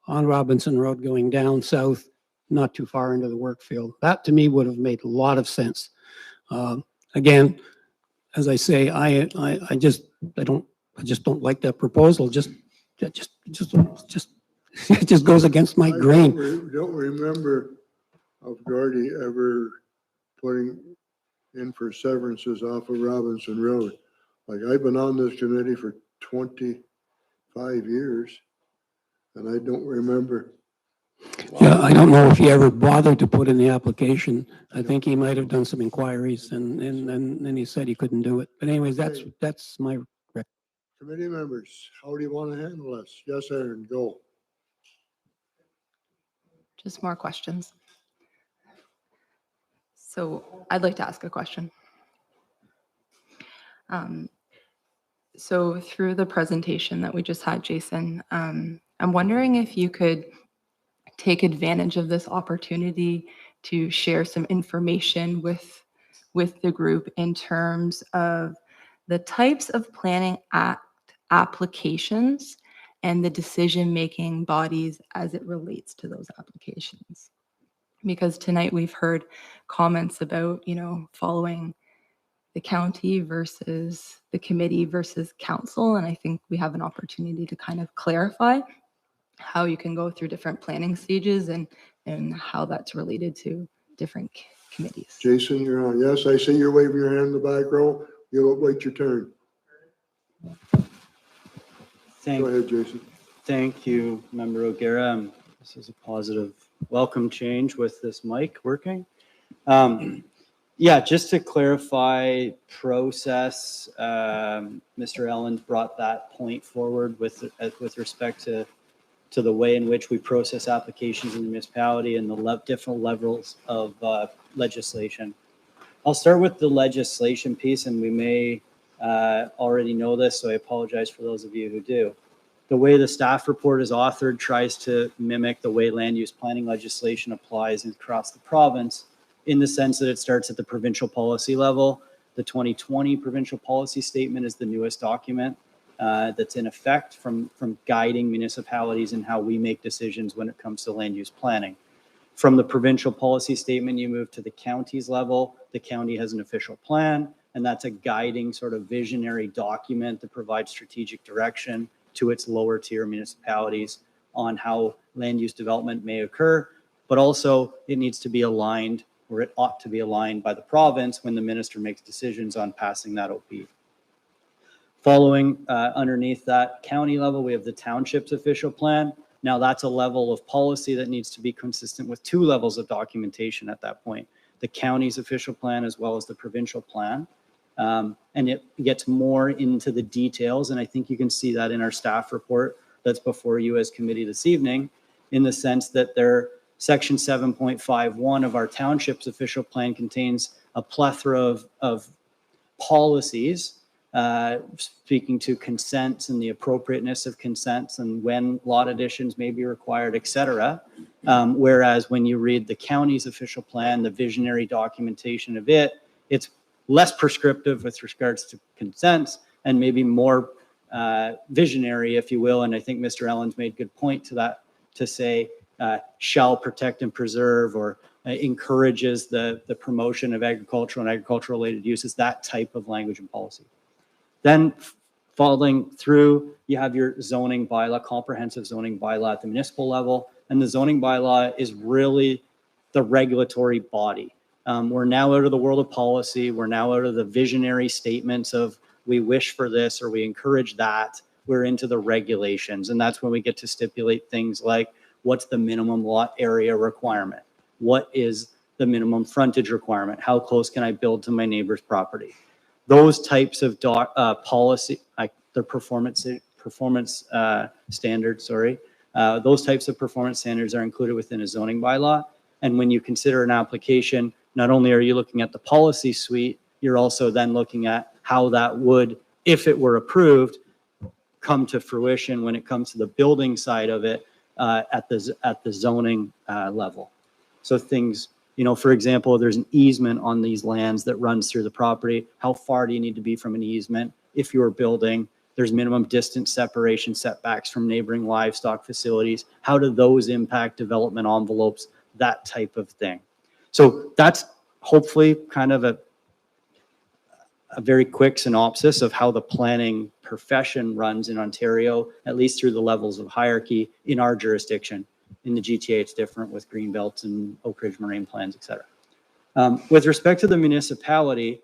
on Robinson Road going down south, not too far into the work field. That to me would have made a lot of sense. Again, as I say, I just don't like that proposal. It just goes against my grain. I don't remember of Gordy ever putting in for severances off of Robinson Road. Like I've been on this committee for 25 years and I don't remember. Yeah, I don't know if he ever bothered to put in the application. I think he might have done some inquiries and then he said he couldn't do it. But anyways, that's my Committee members, how do you want to handle this? Yes, Aaron, go. Just more questions. So I'd like to ask a question. So through the presentation that we just had, Jason, I'm wondering if you could take advantage of this opportunity to share some information with the group in terms of the types of planning act applications and the decision-making bodies as it relates to those applications. Because tonight we've heard comments about, following the county versus the committee versus council. And I think we have an opportunity to kind of clarify how you can go through different planning stages and how that's related to different committees. Jason, you're on. Yes, I see you're waving your hand in the back row. You'll wait your turn. Go ahead, Jason. Thank you, Member O'Gara. This is a positive welcome change with this mic working. Yeah, just to clarify process, Mr. Ellen brought that point forward with respect to the way in which we process applications in the municipality and the different levels of legislation. I'll start with the legislation piece, and we may already know this, so I apologize for those of you who do. The way the staff report is authored tries to mimic the way land use planning legislation applies across the province, in the sense that it starts at the provincial policy level. The 2020 provincial policy statement is the newest document that's in effect from guiding municipalities in how we make decisions when it comes to land use planning. From the provincial policy statement, you move to the county's level. The county has an official plan, and that's a guiding sort of visionary document that provides strategic direction to its lower tier municipalities on how land use development may occur, but also it needs to be aligned, or it ought to be aligned by the province when the minister makes decisions on passing that OP. Following underneath that county level, we have the township's official plan. Now that's a level of policy that needs to be consistent with two levels of documentation at that point, the county's official plan as well as the provincial plan. And it gets more into the details. And I think you can see that in our staff report that's before you as committee this evening, in the sense that section 7.51 of our township's official plan contains a plethora of policies speaking to consents and the appropriateness of consents and when lot additions may be required, et cetera. Whereas when you read the county's official plan, the visionary documentation of it, it's less prescriptive with regards to consents and maybe more visionary, if you will. And I think Mr. Ellen's made good point to that, to say shall protect and preserve, or encourages the promotion of agricultural and agricultural related uses, that type of language and policy. Then following through, you have your zoning bylaw, comprehensive zoning bylaw at the municipal level. And the zoning bylaw is really the regulatory body. We're now out of the world of policy. We're now out of the visionary statements of we wish for this or we encourage that. We're into the regulations. And that's when we get to stipulate things like, what's the minimum lot area requirement? What is the minimum frontage requirement? How close can I build to my neighbor's property? Those types of policy, the performance standards, those types of performance standards are included within a zoning bylaw. And when you consider an application, not only are you looking at the policy suite, you're also then looking at how that would, if it were approved, come to fruition when it comes to the building side of it at the zoning level. So things, for example, there's an easement on these lands that runs through the property. How far do you need to be from an easement if you're building? There's minimum distance separation setbacks from neighboring livestock facilities. How do those impact development envelopes? That type of thing. So that's hopefully kind of a very quick synopsis of how the planning profession runs in Ontario, at least through the levels of hierarchy in our jurisdiction. In the GTA, it's different with Greenbelt and Oak Ridge Moraine plans, et cetera. With respect to the municipality,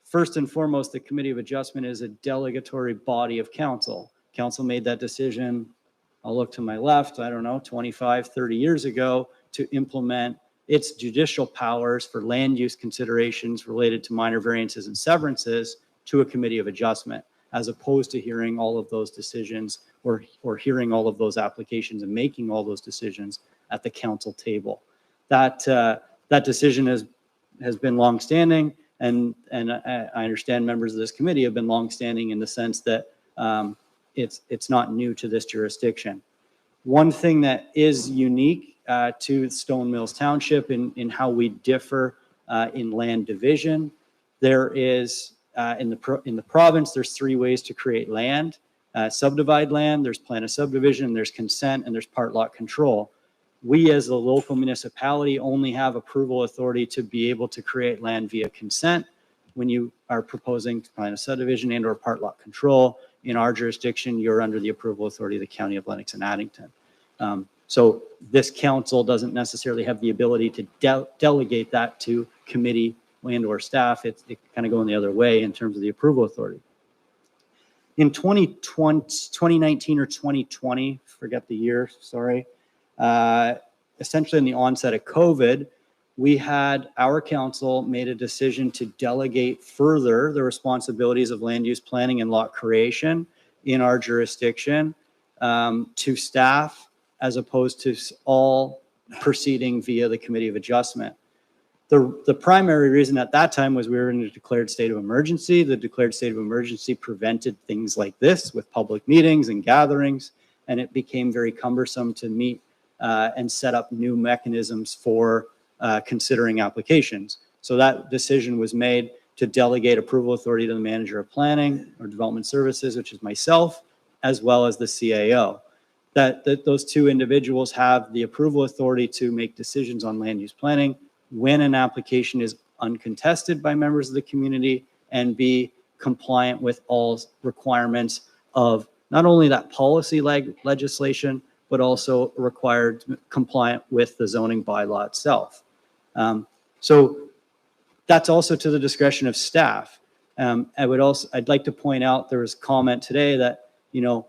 first and foremost, the Committee of Adjustment is a delegatory body of council. Council made that decision, I'll look to my left, 25, 30 years ago, to implement its judicial powers for land use considerations related to minor variances and severances to a Committee of Adjustment, as opposed to hearing all of those decisions or hearing all of those applications and making all those decisions at the council table. That decision has been longstanding, and I understand members of this committee have been longstanding in the sense that it's not new to this jurisdiction. One thing that is unique to Stone Mills Township in how we differ in land division, there is in the province, there's three ways to create land. Subdivide land, there's plan of subdivision, there's consent, and there's part lot control. We as the local municipality only have approval authority to be able to create land via consent when you are proposing plan of subdivision and or part lot control. In our jurisdiction, you're under the approval authority of the County of Lennox and Addington. So this council doesn't necessarily have the ability to delegate that to committee and or staff. It kind of going the other way in terms of the approval authority. In 2019 or 2020, forget the year, sorry, essentially in the onset of COVID, we had our council made a decision to delegate further the responsibilities of land use planning and lot creation in our jurisdiction to staff, as opposed to all proceeding via the Committee of Adjustment. The primary reason at that time was we were in a declared state of emergency. The declared state of emergency prevented things like this with public meetings and gatherings, and it became very cumbersome to meet and set up new mechanisms for considering applications. So that decision was made to delegate approval authority to the manager of planning or development services, which is myself, as well as the CAO. That those two individuals have the approval authority to make decisions on land use planning when an application is uncontested by members of the community and be compliant with all requirements of not only that policy legislation, but also required compliant with the zoning bylaw itself. So that's also to the discretion of staff. I'd like to point out, there was comment today that, you know,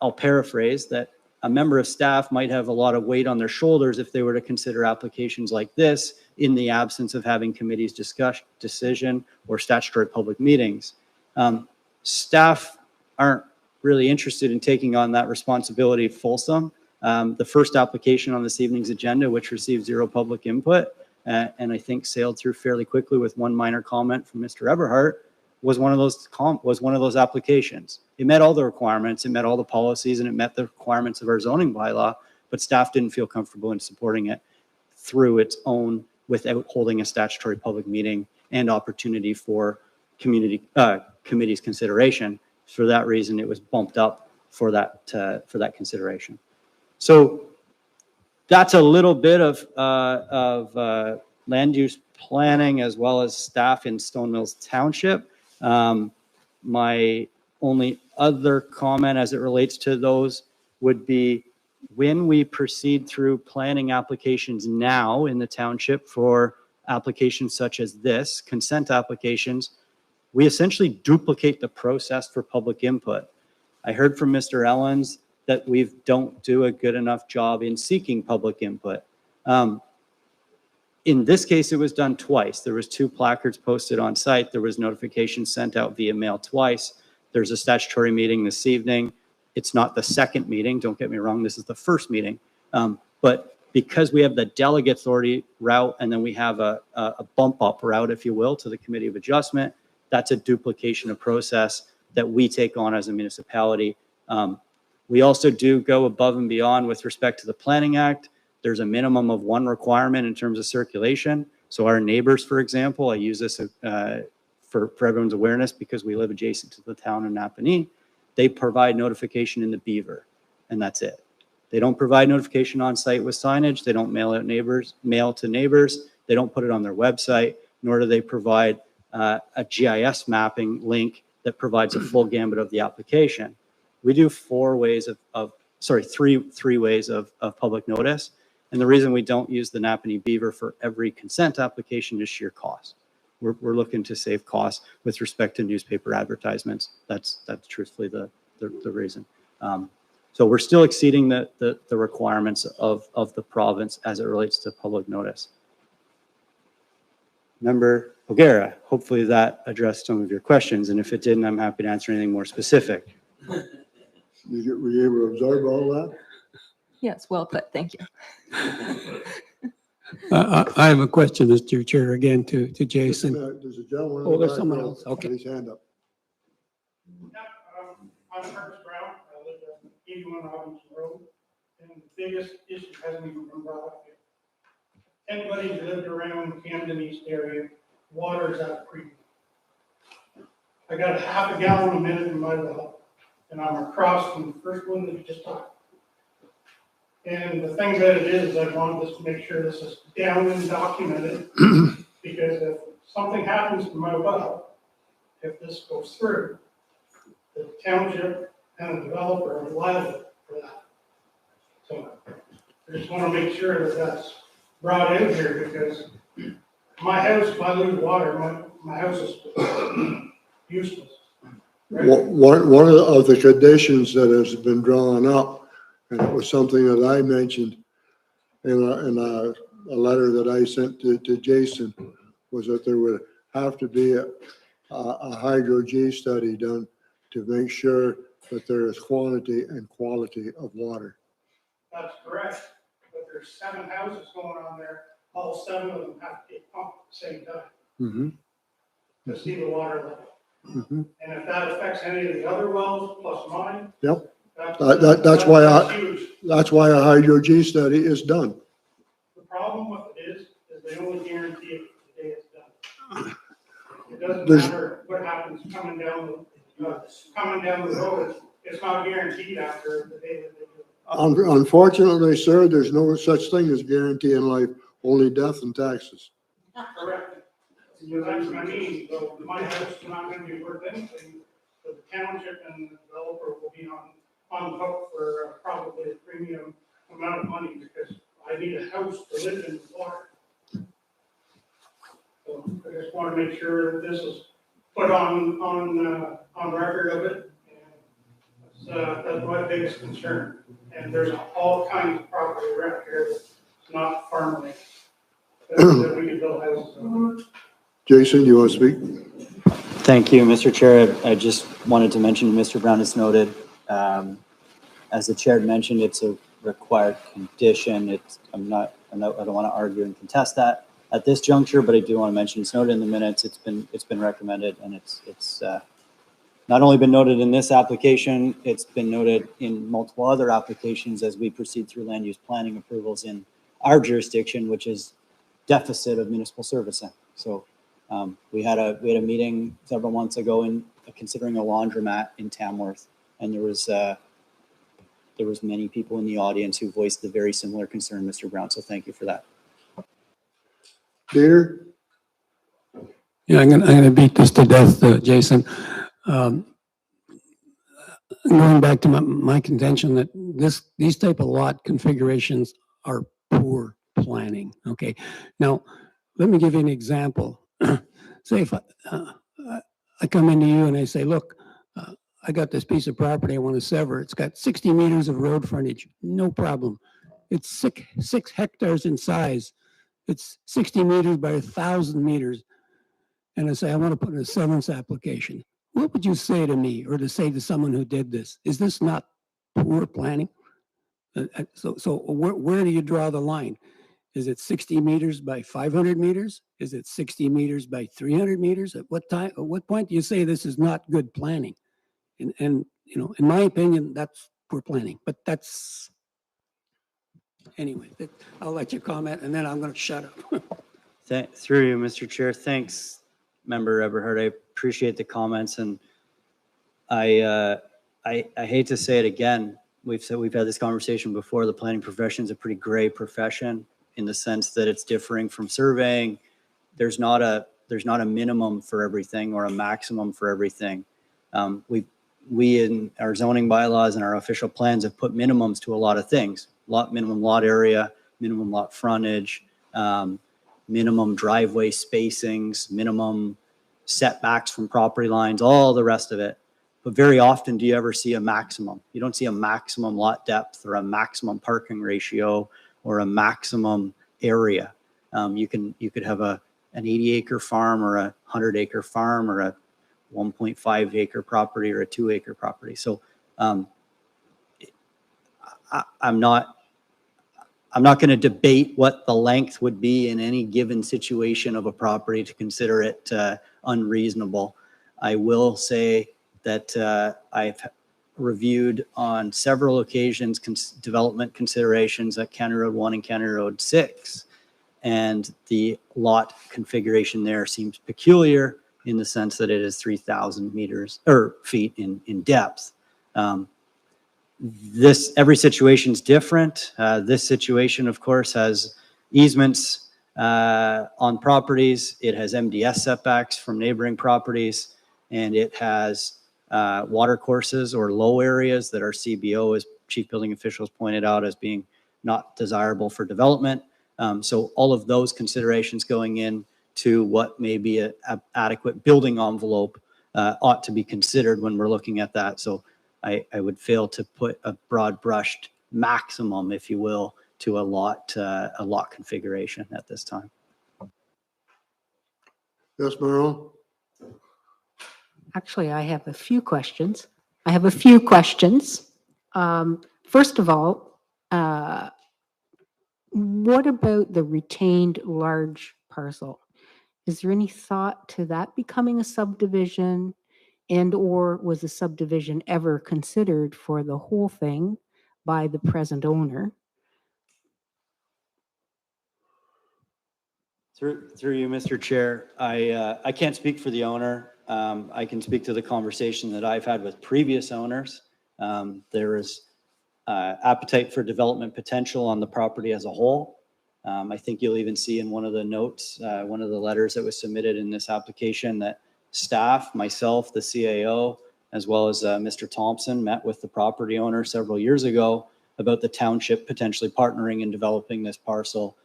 I'll paraphrase, that a member of staff might have a lot of weight on their shoulders if they were to consider applications like this in the absence of having committees discuss decision or statutory public meetings. Staff aren't really interested in taking on that responsibility fulsome. The first application on this evening's agenda, which received 0 public input, and I think sailed through fairly quickly with one minor comment from Mr. Everhart, was one of those applications. It met all the requirements, it met all the policies, and it met the requirements of our zoning bylaw, but staff didn't feel comfortable in supporting it through its own, without holding a statutory public meeting and opportunity for committee's consideration. For that reason, it was bumped up for that consideration. So that's a little bit of land use planning as well as staff in Stone Mills Township. My only other comment as it relates to those would be, when we proceed through planning applications now in the township for applications such as this, consent applications, we essentially duplicate the process for public input. I heard from Mr. Ellens that we don't do a good enough job in seeking public input. In this case, it was done twice. There was 2 placards posted on site. There was notification sent out via mail twice. There's a statutory meeting this evening. It's not the second meeting, don't get me wrong, this is the first meeting. But because we have the delegate authority route, and then we have a bump up route, if you will, to the Committee of Adjustment, that's a duplication of process that we take on as a municipality. We also do go above and beyond with respect to the Planning Act. There's a minimum of 1 requirement in terms of circulation. So our neighbors, for example, I use this for everyone's awareness because we live adjacent to the town of Napanee. They provide notification in the Beaver, and that's it. They don't provide notification on site with signage. They don't mail to neighbors. They don't put it on their website, nor do they provide a GIS mapping link that provides a full gambit of the application. We do 3 ways of public notice. And the reason we don't use the Napanee Beaver for every consent application is sheer cost. We're looking to save costs with respect to newspaper advertisements. That's truthfully the reason. So we're still exceeding the requirements of the province as it relates to public notice. Member O'Gara, hopefully that addressed some of your questions. And if it didn't, I'm happy to answer anything more specific. Were you able to absorb all that? Yes, well put. Thank you. I have a question, Mr. Chair, again to Jason. There's a gentleman. Oh, there's someone else. Okay. His hand up. I'm Curtis Brown. I live at 81 Robinson Road, and the biggest issue hasn't even been brought up yet. Anybody who lived around Camden East area, water is at a premium. I got a half a gallon a minute in my well, and I'm across from the first one that you just talked. And the thing that it is I wanted us to make sure this is down and documented, because if something happens to my well, if this goes through, the township and the developer are liable for that. So I just want to make sure that that's brought in here, because my house, if I lose water, my house is useless. Right? One of the conditions that has been drawn up, and it was something that I mentioned in a letter that I sent to Jason, was that there would have to be a hydro-G study done to make sure that there is quantity and quality of water. That's correct, but there's 7 houses going on there all 7 of them have to get pumped at the same time Mhm, to see the water level. mhm. And if that affects any of the other wells plus mine. Yep. That's why that's huge. That's why a hydro G study is done. The problem with it is they only guarantee it the day it's done. It doesn't matter what happens coming down the road, it's not guaranteed after the day that they do it. Unfortunately, sir, there's no such thing as guarantee in life, only death and taxes. Correct. So that's what I mean, so my house is not gonna be worth anything, but the township and the developer will be on the hook for probably a premium amount of money, because I need a house to live in with water. So I just wanna make sure that this is put on record of it, and that's my biggest concern. And there's all kinds of property around here that's not farmland, that we could build houses on. Jason, you want to speak? Thank you, Mr. Chair. I just wanted to mention, Mr. Brown has noted, as the chair mentioned, it's a required condition. I don't want to argue and contest that at this juncture, but I do want to mention it's noted in the minutes. It's been recommended, and it's not only been noted in this application, it's been noted in multiple other applications as we proceed through land use planning approvals in our jurisdiction, which is deficit of municipal servicing. So we had a meeting several months ago in considering a laundromat in Tamworth, and there was many people in the audience who voiced the very similar concern, Mr. Brown. So thank you for that. Peter? Yeah, I'm gonna beat this to death, Jason. Going back to my contention that these type of lot configurations are poor planning, okay? Now, let me give you an example. Say if I come into you and I say, look, I got this piece of property I want to sever. It's got 60 meters of road frontage, no problem. It's 6 hectares in size. It's 60 meters by 1,000 meters. And I say, I want to put in a severance application. What would you say to me, or to say to someone who did this? Is this not poor planning? So where do you draw the line? Is it 60 meters by 500 meters? Is it 60 meters by 300 meters? At what point do you say this is not good planning? And you know, in my opinion, that's poor planning. But that's anyway. I'll let you comment, and then I'm going to shut up. Through you, Mr. Chair. Thanks, Member Eberhard. I appreciate the comments, and I hate to say it again. We've had this conversation before. The planning profession is a pretty gray profession in the sense that it's differing from surveying. There's not a minimum for everything or a maximum for everything. We in our zoning bylaws and our official plans have put minimums to a lot of things: minimum lot area, minimum lot frontage, minimum driveway spacings, minimum setbacks from property lines, all the rest of it. But very often, do you ever see a maximum? You don't see a maximum lot depth or a maximum parking ratio or a maximum area. You could have an 80-acre farm or a 100-acre farm or a 1.5-acre property or a 2-acre property. So I'm not going to debate what the length would be in any given situation of a property to consider it unreasonable. I will say that I've reviewed on several occasions development considerations at County Road 1 and County Road 6, and the lot configuration there seems peculiar in the sense that it is 3,000 meters or feet in depth. Every situation is different. This situation, of course, has easements on properties. It has MDS setbacks from neighboring properties, and it has water courses or low areas that our CBO, as chief building officials pointed out, as being not desirable for development. So all of those considerations going in to what may be an adequate building envelope ought to be considered when we're looking at that. So I would fail to put a broad brushed maximum, if you will, to a lot configuration at this time. Yes, Merle? Actually, I have a few questions. First of all, What about the retained large parcel? Is there any thought to that becoming a subdivision? And or was a subdivision ever considered for the whole thing by the present owner? Through you, Mr. Chair, I can't speak for the owner. I can speak to the conversation that I've had with previous owners. There is appetite for development potential on the property as a whole. I think you'll even see in one of the notes, one of the letters that was submitted in this application, that staff, myself, the CAO, as well as Mr. Thompson met with the property owner several years ago about the township potentially partnering and developing this parcel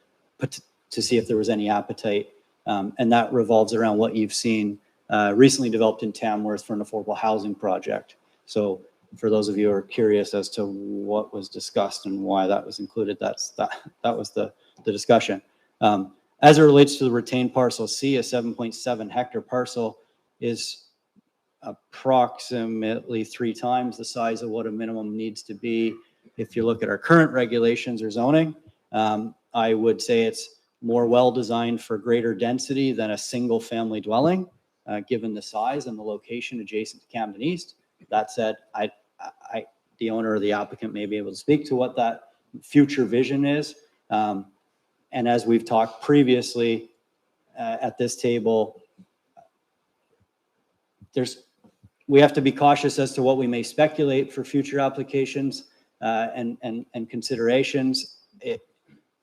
to see if there was any appetite. And that revolves around what you've seen recently developed in Tamworth for an affordable housing project. So for those of you who are curious as to what was discussed and why that was included, that was the discussion. As it relates to the retained parcel C, a 7.7 hectare parcel is approximately 3 times the size of what a minimum needs to be. If you look at our current regulations or zoning, I would say it's more well-designed for greater density than a single family dwelling, given the size and the location adjacent to Camden East. That said, the owner or the applicant may be able to speak to what that future vision is. And as we've talked previously at this table, we have to be cautious as to what we may speculate for future applications and considerations.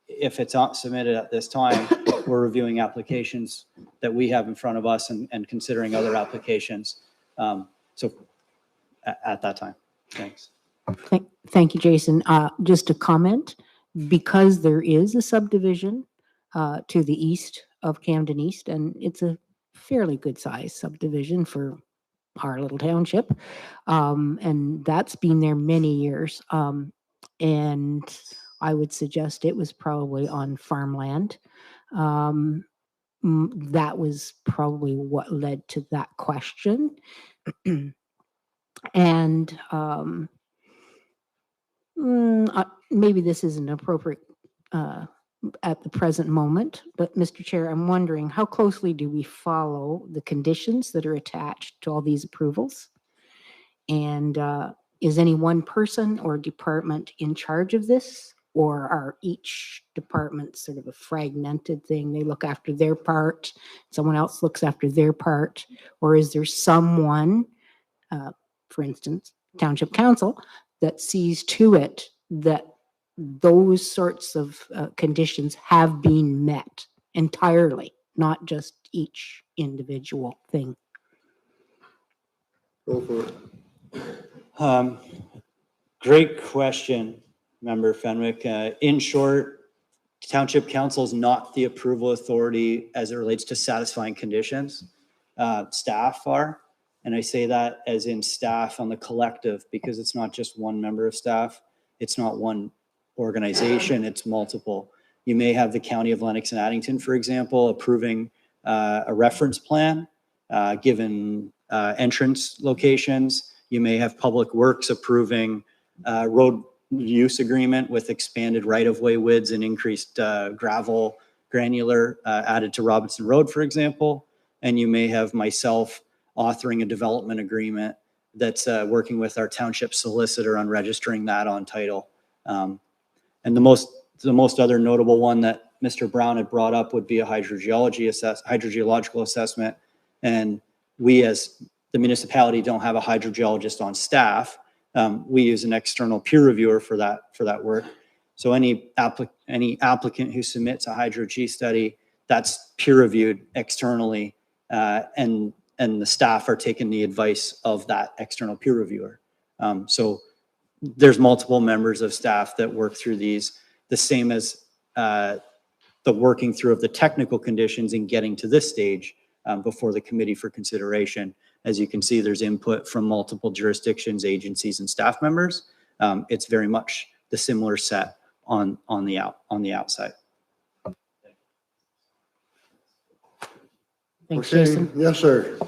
If it's not submitted at this time, we're reviewing applications that we have in front of us and considering other applications. So at that time, thanks. Thank you, Jason. Just a comment, because there is a subdivision to the east of Camden East, and it's a fairly good size subdivision for our little township. And that's been there many years. And I would suggest it was probably on farmland. That was probably what led to that question. And maybe this isn't appropriate at the present moment, but Mr. Chair, I'm wondering, how closely do we follow the conditions that are attached to all these approvals? And is any one person or department in charge of this? Or are each department sort of a fragmented thing? They look after their part, someone else looks after their part, or is there someone, for instance, Township Council, that sees to it that those sorts of conditions have been met entirely, not just each individual thing? Go for it. Great question, Member Fenwick. In short, Township Council is not the approval authority as it relates to satisfying conditions. Staff are, and I say that as in staff on the collective, because it's not just one member of staff. It's not one organization, it's multiple. You may have the County of Lennox and Addington, for example, approving a reference plan given entrance locations. You may have Public Works approving road use agreement with expanded right-of-way widths and increased gravel granular added to Robinson Road, for example. And you may have myself authoring a development agreement that's working with our township solicitor on registering that on title. And the most other notable one that Mr. Brown had brought up would be a hydrogeological assessment. And we as the municipality don't have a hydrogeologist on staff. We use an external peer reviewer for that work. So any applicant who submits a hydro-G study, that's peer reviewed externally, and the staff are taking the advice of that external peer reviewer. So there's multiple members of staff that work through these, the same as the working through of the technical conditions in getting to this stage before the committee for consideration. As you can see, there's input from multiple jurisdictions, agencies, and staff members. It's very much the similar set on the outside. Thanks, Okay. Jason. Yes, sir.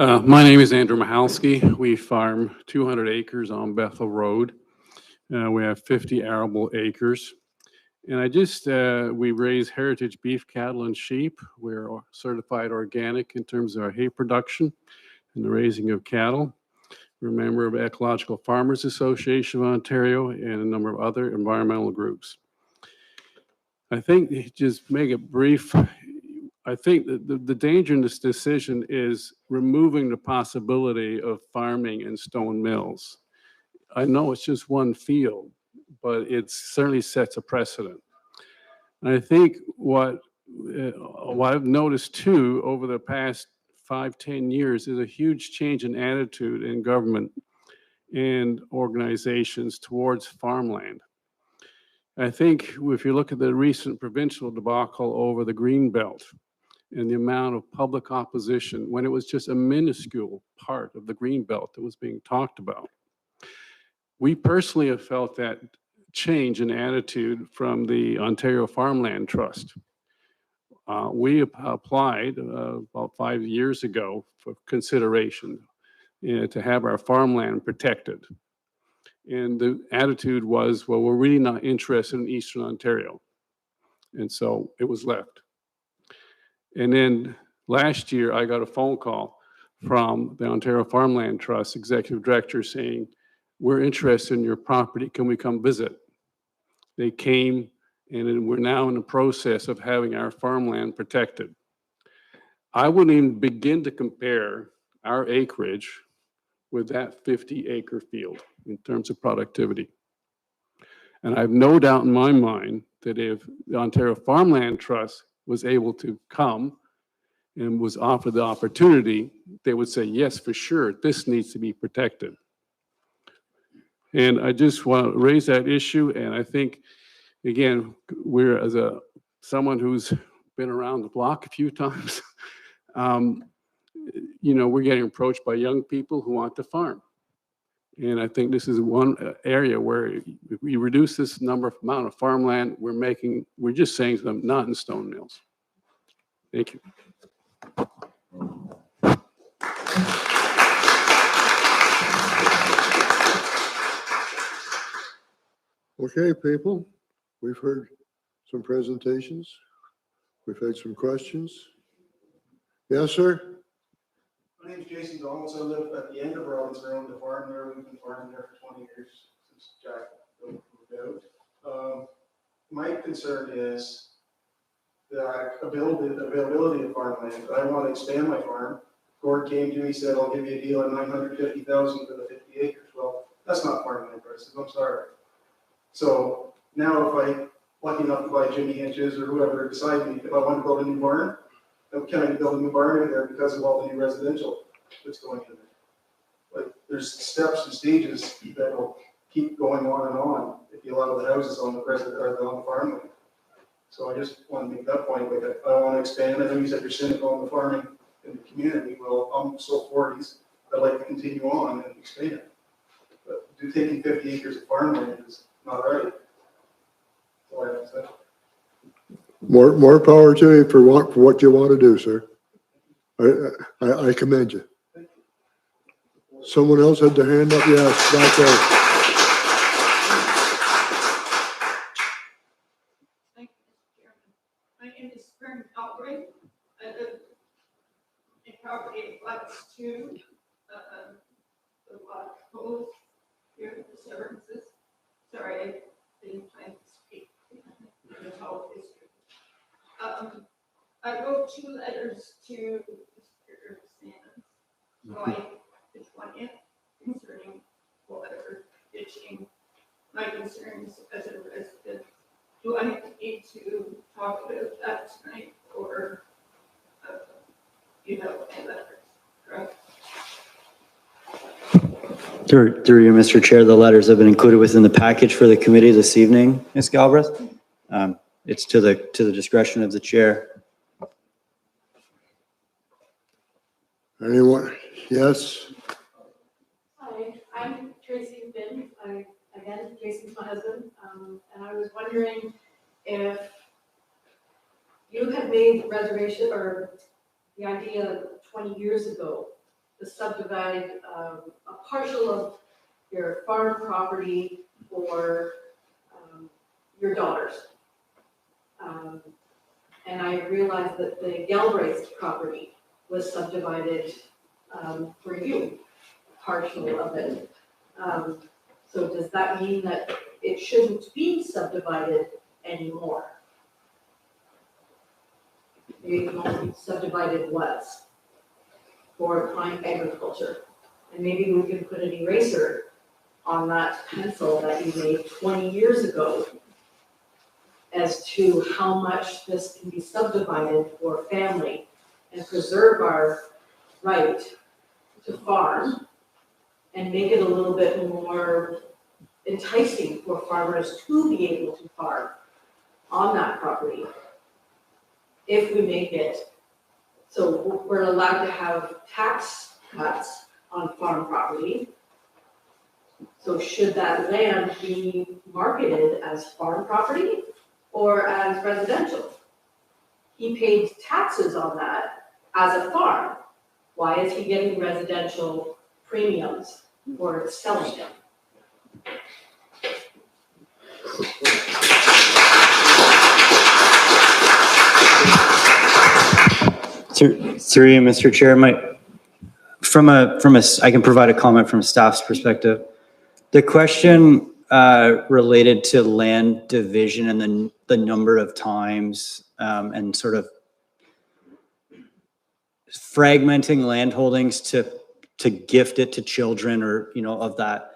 My name is Andrew Mahalski. We farm 200 acres on Bethel Road. We have 50 arable acres. And we raise heritage beef cattle and sheep. We're certified organic in terms of our hay production and the raising of cattle. We're a member of Ecological Farmers Association of Ontario and a number of other environmental groups. I think, just make it brief, I think that the danger in this decision is removing the possibility of farming in stone mills. I know it's just one field, but it certainly sets a precedent. And I think what I've noticed too over the past 5-10 years is a huge change in attitude in government and organizations towards farmland. I think if you look at the recent provincial debacle over the Greenbelt and the amount of public opposition when it was just a minuscule part of the Greenbelt that was being talked about, we personally have felt that change in attitude from the Ontario Farmland Trust. We applied about 5 years ago for consideration to have our farmland protected. And the attitude was, well, we're really not interested in Eastern Ontario. And so it was left. And then last year, I got a phone call from the Ontario Farmland Trust executive director saying, we're interested in your property. Can we come visit? They came, and we're now in the process of having our farmland protected. I wouldn't even begin to compare our acreage with that 50-acre field in terms of productivity. And I have no doubt in my mind that if the Ontario Farmland Trust was able to come and was offered the opportunity, they would say, yes, for sure, this needs to be protected. And I just want to raise that issue. And I think, again, we're someone who's been around the block a few times, we're getting approached by young people who want to farm. And I think this is one area where if we reduce this amount of farmland, we're just saying to them, not in stone mills. Thank you. Okay, people, we've heard some presentations. We've had some questions. Yes, sir? My name's Jason Donalds. I live at the end of Robbins Road, the farm there. We've been farming there for 20 years since Jack moved out. My concern is the availability of farmland. I want to expand my farm. Gord came to me, said, I'll give you a deal at $950,000 for the 50 acres. Well, that's not farmland prices. I'm sorry. So now if I'm lucky enough to buy Jimmy Hinch's or whoever beside me, if I want to build a new barn, can I build a new barn in there because of all the new residential that's going in there? But there's steps and stages that will keep going on and on if you allow the houses on the farmland. So I just want to make that point. Like I want to expand. I know you said you're cynical on the farming in the community. Well, I'm so 40s. I'd like to continue on and expand. But taking 50 acres of farmland is not right. That's all I have to say. More power to you for what you want to do, sir. I commend you. Someone else had their hand up? Yes, back there. Thank you, Mr. Chairman. My name is Fern Albright. I live in property at Flats 2, the lot closed here with the services. Sorry, I didn't plan to speak. It's all history. I wrote 2 letters to Mr. Sands. So I did one in concerning water ditching. My concerns as a resident. Do I need to talk about that tonight, or you have my letters, correct? Through you, Mr. Chair, the letters have been included within the package for the committee this evening, Ms. Galbraith. It's to the discretion of the chair. Anyone? Yes? Hi, I'm Tracy Finn. Jason's my husband. And I was wondering if you had made the reservation or the idea 20 years ago to subdivide a partial of your farm property for your daughters. And I realized that the Galbraith property was subdivided for you, partial of it. So does that mean that it shouldn't be subdivided anymore? Maybe it can only be subdivided once for pine agriculture. And maybe we can put an eraser on that pencil that you made 20 years ago as to how much this can be subdivided for family and preserve our right to farm and make it a little bit more enticing for farmers to be able to farm on that property. If we make it so we're allowed to have tax cuts on farm property. So should that land be marketed as farm property or as residential? He paid taxes on that as a farm. Why is he getting residential premiums for selling them? Through you, Mr. Chair, I can provide a comment from a staff's perspective. The question related to land division and then the number of times and sort of fragmenting land holdings to gift it to children or, of that.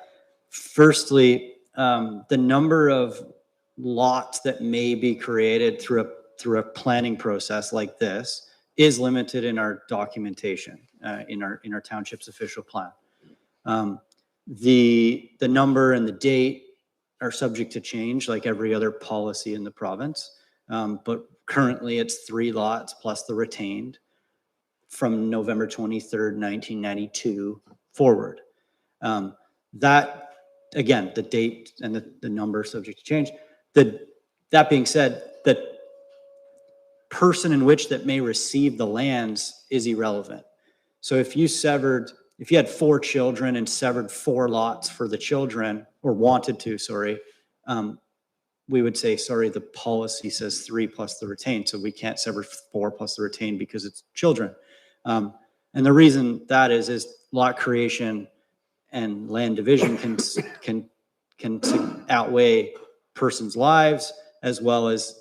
Firstly, the number of lots that may be created through a planning process like this is limited in our documentation, in our township's official plan. The number and the date are subject to change like every other policy in the province. But currently it's 3 lots plus the retained from November 23rd, 1992 forward. That, again, the date and the number are subject to change. That being said, the person in which that may receive the lands is irrelevant. So if you had 4 children and severed 4 lots for the children, or wanted to, we would say, sorry, the policy says 3 plus the retained, so we can't sever 4 plus the retained because it's children. And the reason that is lot creation and land division can outweigh persons' lives, as well as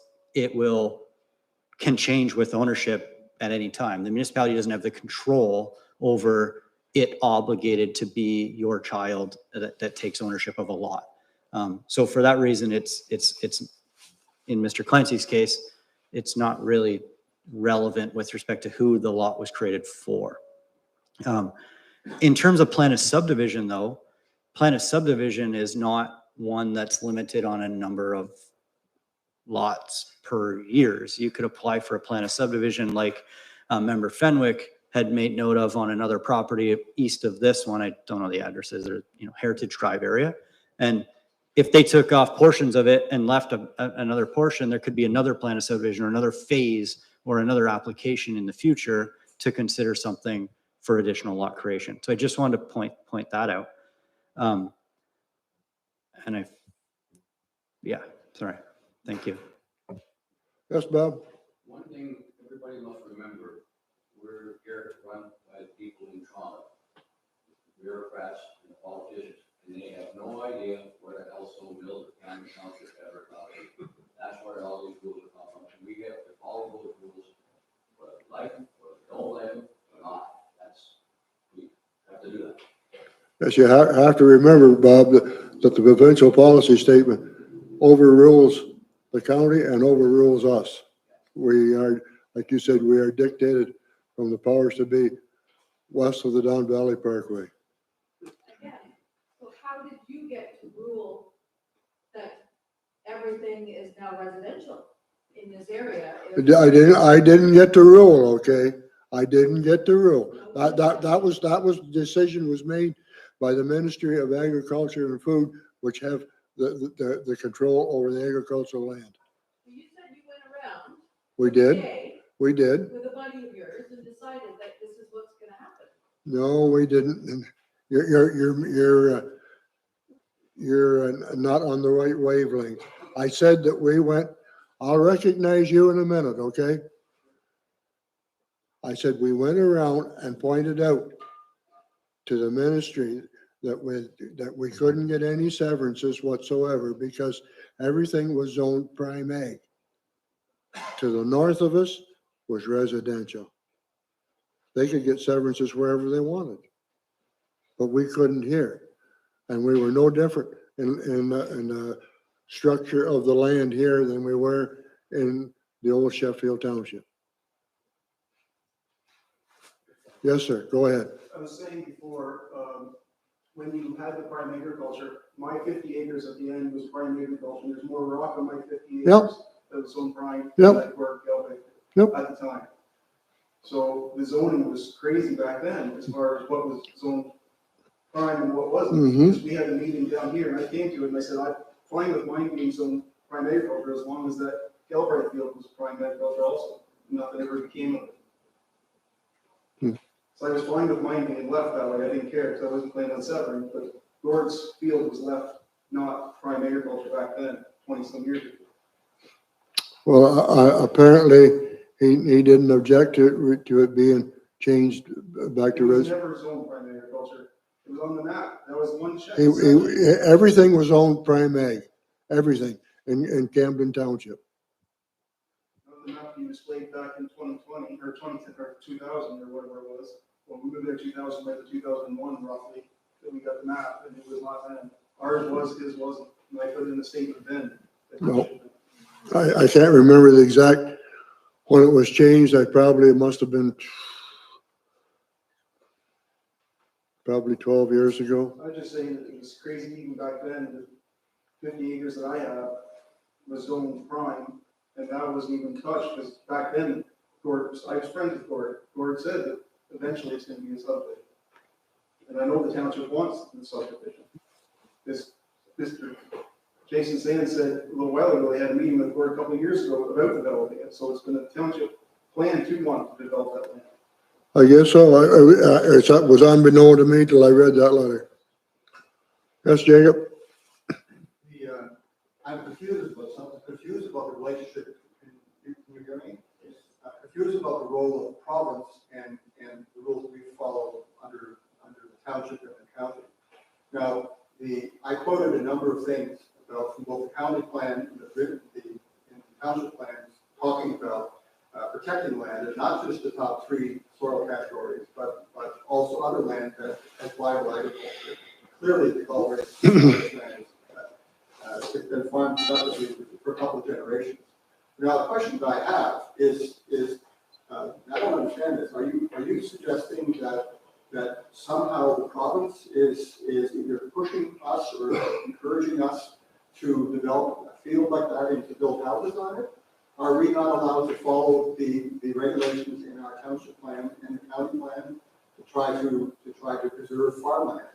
can change with ownership at any time. The municipality doesn't have the control over it obligated to be your child that takes ownership of a lot. So for that reason, it's in Mr. Clancy's case, it's not really relevant with respect to who the lot was created for. In terms of plan of subdivision, though, plan of subdivision is not one that's limited on a number of lots per years. You could apply for a plan of subdivision like Member Fenwick had made note of on another property east of this one. I don't know the addresses, or Heritage Drive area. And if they took off portions of it and left another portion, there could be another plan of subdivision or another phase or another application in the future to consider something for additional lot creation. So I just wanted to point that out. Sorry. Thank you. Yes, Bob? One thing everybody must remember, we're here run by the people in Toronto, bureaucrats and politicians, and they have no idea where the hell so mills or county township ever got it. That's where all these rules are coming from. And we have to follow those rules, whether we like them, whether we don't like them, or not. We have to do that. Yes, you have to remember, Bob, that the provincial policy statement overrules the county and overrules us. We are, like you said, we are dictated from the powers to be west of the Don Valley Parkway. Again, so how did you get to rule that everything is now residential in this area? I didn't get to rule, okay? I didn't get to rule. That decision was made by the Ministry of Agriculture and Food, which have the control over the agricultural land. You said you went around. We did. Today We did. with a buddy of yours and decided that this is what's going to happen. No, we didn't. And you're not on the right wavelength. I said that we went, I'll recognize you in a minute, okay? I said we went around and pointed out to the ministry that we couldn't get any severances whatsoever because everything was zoned prime ag. To the north of us was residential. They could get severances wherever they wanted, but we couldn't here. And we were no different in the structure of the land here than we were in the old Sheffield Township. Yes, sir. Go ahead. I was saying before, when you had the prime agriculture, my 50 acres at the end was prime agriculture. There's more rock on my 50 acres Yep. that was on prime Yep. that were Yep. at the time. So the zoning was crazy back then as far as what was zoned prime and what wasn't. Mhm. Because we had a meeting down here and I came to it and I said, I'm fine with mine being zoned prime agriculture as long as that Galbraith field was prime agriculture also. Nothing ever became of it. So I was fine with mine being left that way. I didn't care because I wasn't planning on severing, but Gord's field was left not prime agriculture back then, 20-some years ago. Well, apparently he didn't object to it being changed back to It was res. never zoned prime agriculture. It was on the map. That was one check. Everything was owned prime ag, everything in Camden Township. The map you displayed back in 2020 or 2010 or 2000 or whatever it was. When we moved there 2000 by the 2001 roughly, that we got the map and it was not then. Ours was, his wasn't. And I put it in the statement then. No. I can't remember the exact, when it was changed, it must have been probably 12 years ago. I was just saying that it was crazy even back then, the 50 acres that I have was zoned prime, and that wasn't even touched, because back then, Gord, I was friends with Gord. Gord said that eventually it's gonna be a subdivision. And I know the township wants the subdivision. Mr. Jason Sand said a little while ago, they had a meeting with Gord a couple of years ago about developing it, so it's been a township plan to want to develop that land. I guess so. It was unbeknown to me till I read that letter. Yes, Jacob? I'm confused about the relationship. Can you hear me? I'm confused about the role of province and the rules we follow under the township and the county. Now, I quoted a number of things about from both the county plan and the township plans talking about protecting land, and not just the top 3 soil categories, but also other land that has viable agriculture. Clearly, the Galbraith land it's been farmed productively for a couple of generations. Now, the question that I have is I don't understand this. Are you suggesting that somehow the province is either pushing us or encouraging us to develop a field like that and to build houses on it? Are we not allowed to follow the regulations in our township plan and the county plan to try to preserve farmland?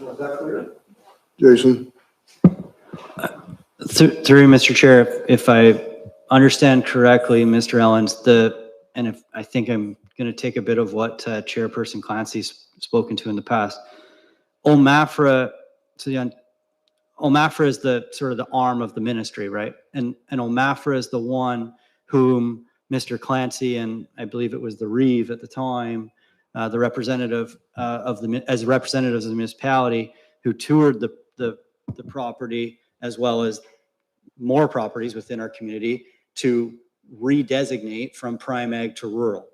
Was that clear? Jason? Through Mr. Chair, if I understand correctly, Mr. Ellens, if I think I'm going to take a bit of what Chairperson Clancy's spoken to in the past. OMAFRA, OMAFRA is the sort of the arm of the ministry, right? And OMAFRA is the one whom Mr. Clancy and I believe it was the Reeve at the time, the representative as representatives of the municipality who toured the property as well as more properties within our community to redesignate from prime ag to rural.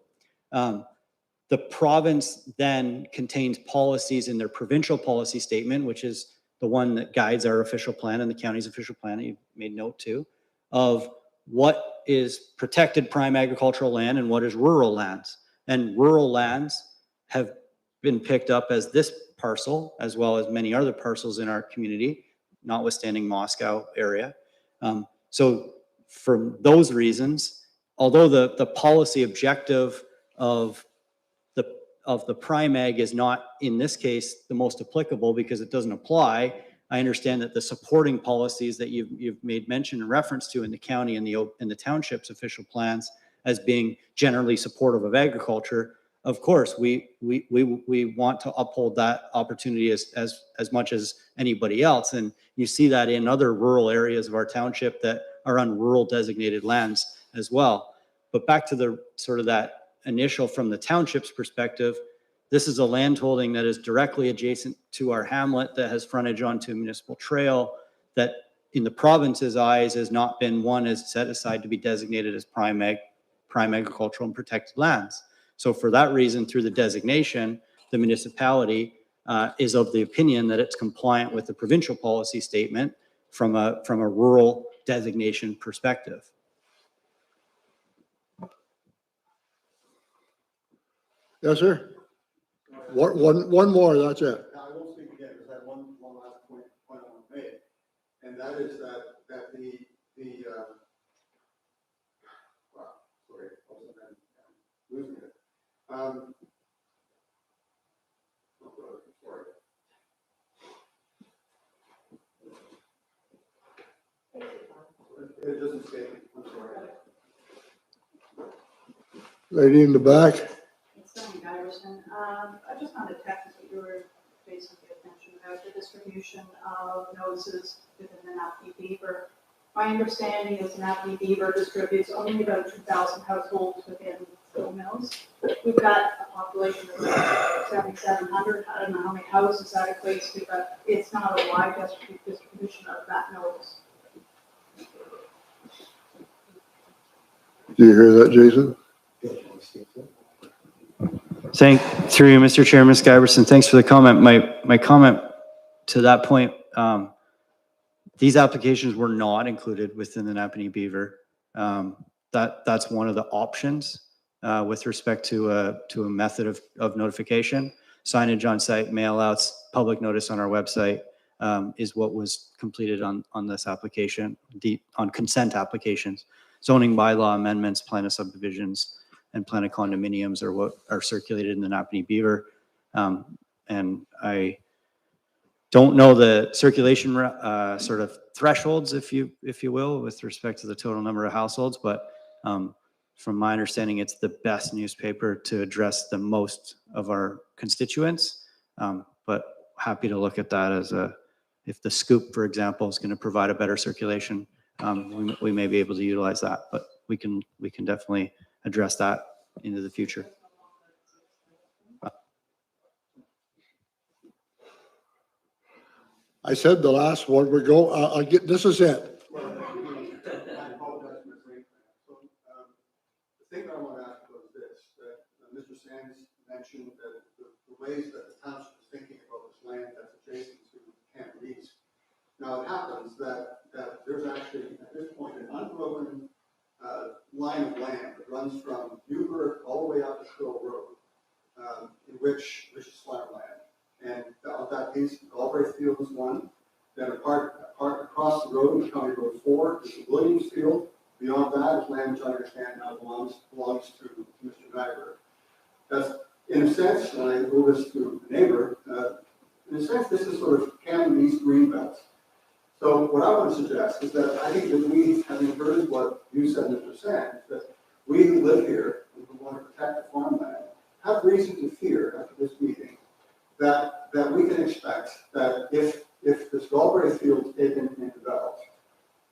The province then contains policies in their provincial policy statement, which is the one that guides our official plan and the county's official plan that you made note to, of what is protected prime agricultural land and what is rural lands. And rural lands have been picked up as this parcel, as well as many other parcels in our community, notwithstanding Moscow area. So for those reasons, although the policy objective of the prime ag is not, in this case, the most applicable because it doesn't apply, I understand that the supporting policies that you've made mention and reference to in the county and the township's official plans as being generally supportive of agriculture of course, we want to uphold that opportunity as much as anybody else. And you see that in other rural areas of our township that are on rural designated lands as well. But back to the sort of that initial from the township's perspective, this is a land holding that is directly adjacent to our hamlet that has frontage onto a municipal trail that in the province's eyes has not been one is set aside to be designated as prime agricultural and protected lands. So for that reason, through the designation, the municipality is of the opinion that it's compliant with the provincial policy statement from a rural designation perspective. Yes, sir. One more, that's it. I won't speak again, because I have one last point I want to make, and that is that wow, sorry, I'm losing it. Sorry. It doesn't escape me, I'm sorry. Lady in the back. It's Donnie Iverson. I just wanted to text that you were basically attention about the distribution of notices within the NAPD Beaver. My understanding is NAPD Beaver distributes only about 2,000 households within Phil Mills. We've got a population of 7,700. I don't know how many houses that equates to, but it's not a wide distribution of that notice. Do you hear that, Jason? Through you, Mr. Chair, Ms. Giberson, thanks for the comment. My comment to that point, these applications were not included within the Napanee Beaver. That's one of the options with respect to a method of notification. Signage on site, mail outs, public notice on our website is what was completed on this application, on consent applications. Zoning bylaw amendments, plan of subdivisions, and plan of condominiums are what are circulated in the Napanee Beaver. And I don't know the circulation sort of thresholds, if you will, with respect to the total number of households, but from my understanding, it's the best newspaper to address the most of our constituents. But happy to look at that as if the Scoop, for example, is going to provide a better circulation, we may be able to utilize that, but we can definitely address that into the future. I said the last one would go, I'll get, this is it. I apologize for my so, the thing that I want to ask about is this, that Mr. Sands mentioned that the ways that the township is thinking about this land that's adjacent to Camp East. Now, it happens that there's actually, at this point, an unbroken line of land that runs from Newburgh all the way up to Quill Road, in which is farmland. And that piece, Galbraith Field is one. Then apart across the road, in County Road 4, is the Williams Field. Beyond that is land which I understand now belongs to Mr. Nyberg. That's, in a sense, when I move this to the neighbor, in a sense, this is sort of Camden East Greenbelt. So what I want to suggest is that I think that we, having heard what you said, Mr. Sands, that we who live here and who want to protect the farmland have reason to fear after this meeting that we can expect that if this Galbraith Field is taken and developed,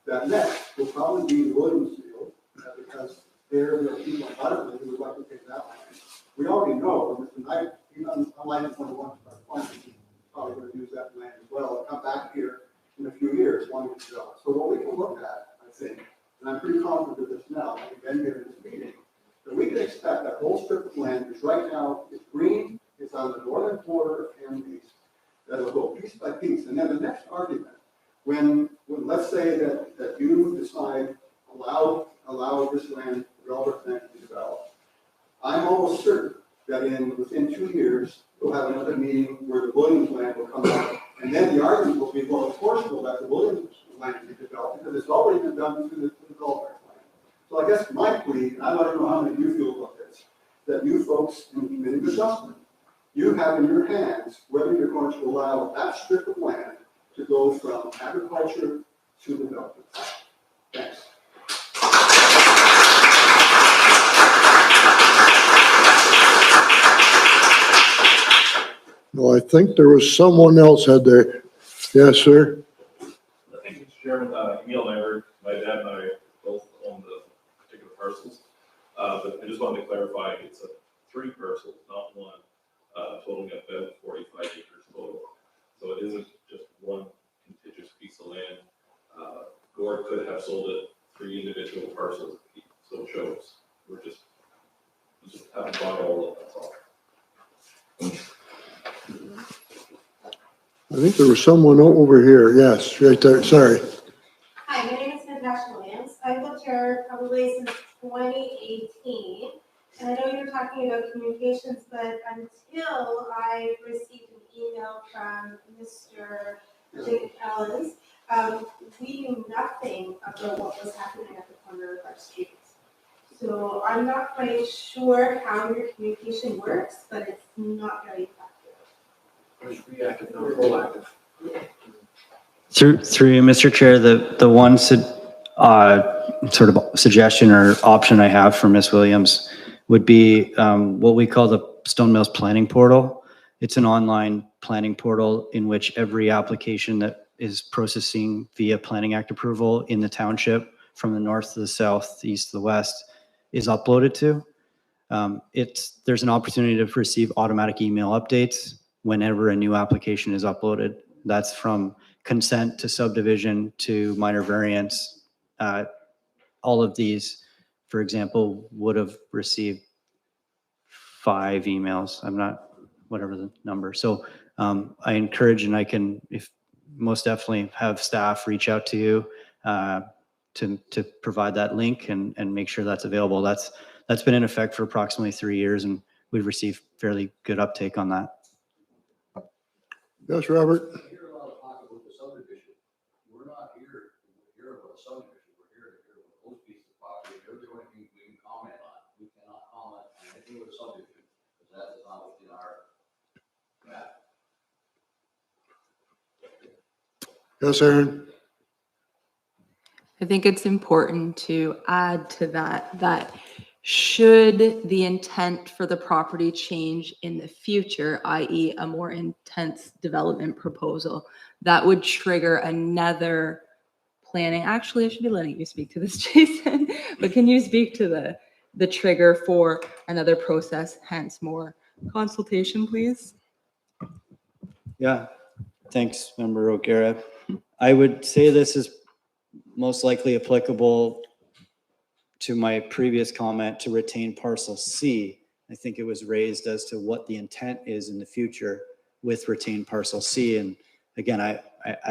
that next will probably be the Williams Field, because there are people in Butterfield who would like to take that land. We already know that Mr. Knight, unlike one of the he's probably going to use that land as well and come back here in a few years wanting to develop. So what we can look at, I think, and I'm pretty confident of this now, having been here in this meeting, that we can expect that whole strip of land, which right now is green, it's on the northern border of Camden East, that will go piece by piece. And then the next argument, when let's say that you decide allow this land, relevant land to be developed, I'm almost certain that within 2 years, we'll have another meeting where the Williams land will come up. And then the argument will be, well, of course we'll let the Williams land be developed because it's already been done through the Galbraith land. So I guess my plea, and I'd like to know how many of you feel about this, that you folks in committee adjustment, you have in your hands whether you're going to allow that strip of land to go from agriculture to development. Thanks. I think there was someone else had their, yes, sir. Thank you, Mr. Chairman. Emil Lambert, my dad and I both own the particular parcels. But I just wanted to clarify, it's 3 parcels, not 1, totaling about 45 acres total. So it isn't just one contiguous piece of land. Gord could have sold it 3 individual parcels, so it shows. We just haven't bought all of it, that's all. I think there was someone over here. Yes, right there. Sorry. Hi, my name is Natasha Williams. I've lived here probably since 2018. And I know you're talking about communications, but until I received an email from Mr. Jake Ellens, we knew nothing about what was happening at the corner of our streets. So I'm not quite sure how your communication works, but it's not very effective. It's reactive, not proactive. Through you, Mr. Chair, the one sort of suggestion or option I have for Ms. Williams would be what we call the Stone Mills Planning Portal. It's an online planning portal in which every application that is processing via Planning Act approval in the township from the north to the south, the east to the west is uploaded to. There's an opportunity to receive automatic email updates whenever a new application is uploaded. That's from consent to subdivision to minor variance. All of these, for example, would have received 5 emails. I'm not, whatever the number. So I encourage, and I can, if most definitely have staff reach out to you to provide that link and make sure that's available. That's been in effect for approximately 3 years, and we've received fairly good uptake on that. Yes, Robert. I hear a lot of talk about the subdivision. We're not here to hear about a subdivision. We're here to hear about those pieces of property. They're the only things we can comment on. We cannot comment on anything with a subdivision because that is not within our map. Yes, Aaron. I think it's important to add to that should the intent for the property change in the future, i.e. a more intense development proposal, that would trigger another planning. Actually, I should be letting you speak to this, Jason, but can you speak to the trigger for another process, hence more consultation, please? Yeah, thanks, Member O'Gara. I would say this is most likely applicable to my previous comment to retain parcel C. I think it was raised as to what the intent is in the future with retained parcel C. And again, I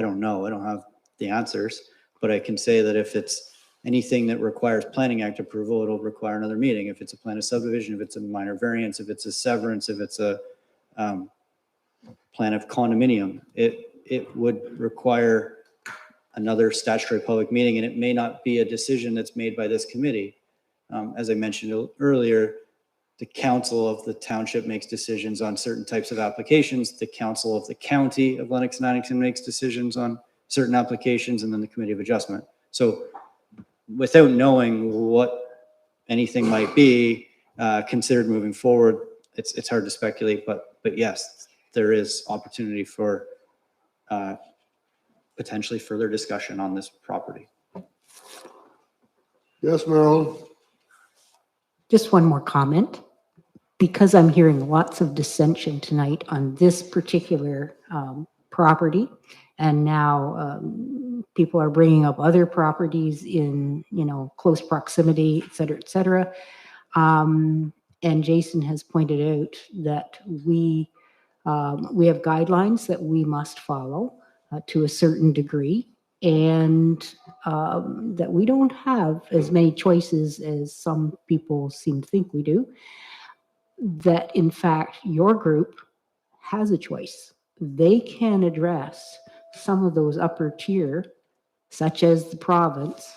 don't know, I don't have the answers, but I can say that if it's anything that requires Planning Act approval, it'll require another meeting. If it's a plan of subdivision, if it's a minor variance, if it's a severance, if it's a plan of condominium, it would require another statutory public meeting, and it may not be a decision that's made by this committee. As I mentioned earlier, the council of the township makes decisions on certain types of applications. The council of the county of Lennox and Addington makes decisions on certain applications, and then the committee of adjustment. So without knowing what anything might be considered moving forward, it's hard to speculate, but yes, there is opportunity for potentially further discussion on this property. Yes, Marilyn. Just one more comment. Because I'm hearing lots of dissension tonight on this particular property, and now people are bringing up other properties in, close proximity, et cetera, et cetera. And Jason has pointed out that we have guidelines that we must follow to a certain degree, and that we don't have as many choices as some people seem to think we do. That in fact your group has a choice. They can address some of those upper tier, such as the province,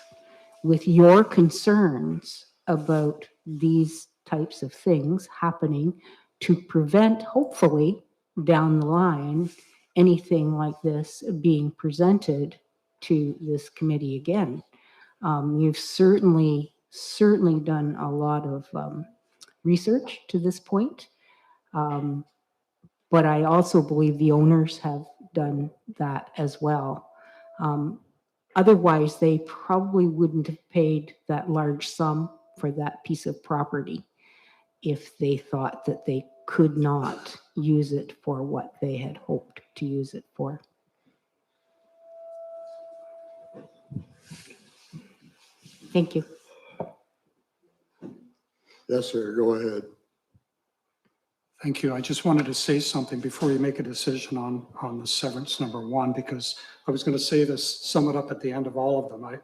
with your concerns about these types of things happening to prevent, hopefully, down the line, anything like this being presented to this committee again. You've certainly done a lot of research to this point. but I also believe the owners have done that as well. Otherwise, they probably wouldn't have paid that large sum for that piece of property if they thought that they could not use it for what they had hoped to use it for. Thank you. Yes, sir, go ahead. Thank you. I just wanted to say something before you make a decision on the severance number one, because I was going to say this, sum it up at the end of all of them. I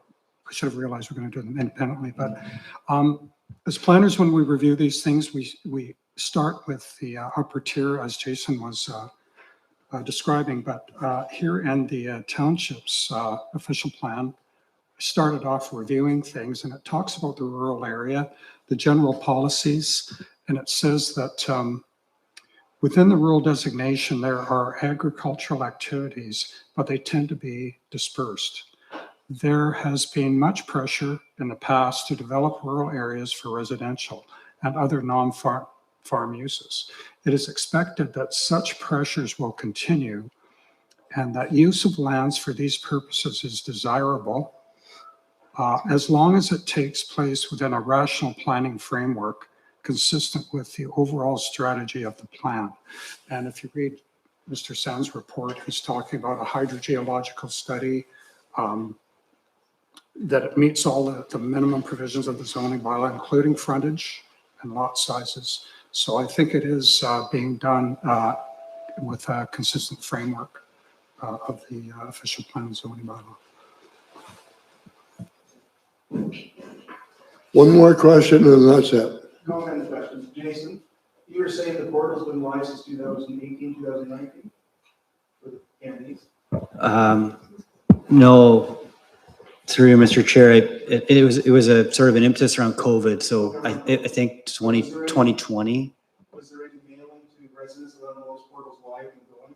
should have realized we're going to do them independently, but as planners, when we review these things, we start with the upper tier, as Jason was describing, but here in the township's official plan, I started off reviewing things, and it talks about the rural area, the general policies, and it says that within the rural designation, there are agricultural activities, but they tend to be dispersed. There has been much pressure in the past to develop rural areas for residential and other non-farm uses. It is expected that such pressures will continue and that use of lands for these purposes is desirable as long as it takes place within a rational planning framework consistent with the overall strategy of the plan. And if you read Mr. Sand's report, he's talking about a hydrogeological study, that it meets all the minimum provisions of the zoning bylaw, including frontage and lot sizes. So I think it is being done with a consistent framework of the official plan and zoning bylaw. One more question and that's it. No kind of questions. Jason, you were saying the portal's been live since 2018, 2019 for the candidates? No, through you, Mr. Chair, it was a sort of an impetus around COVID. So I think 2020. Was there any mailing to residents about those portals live and going?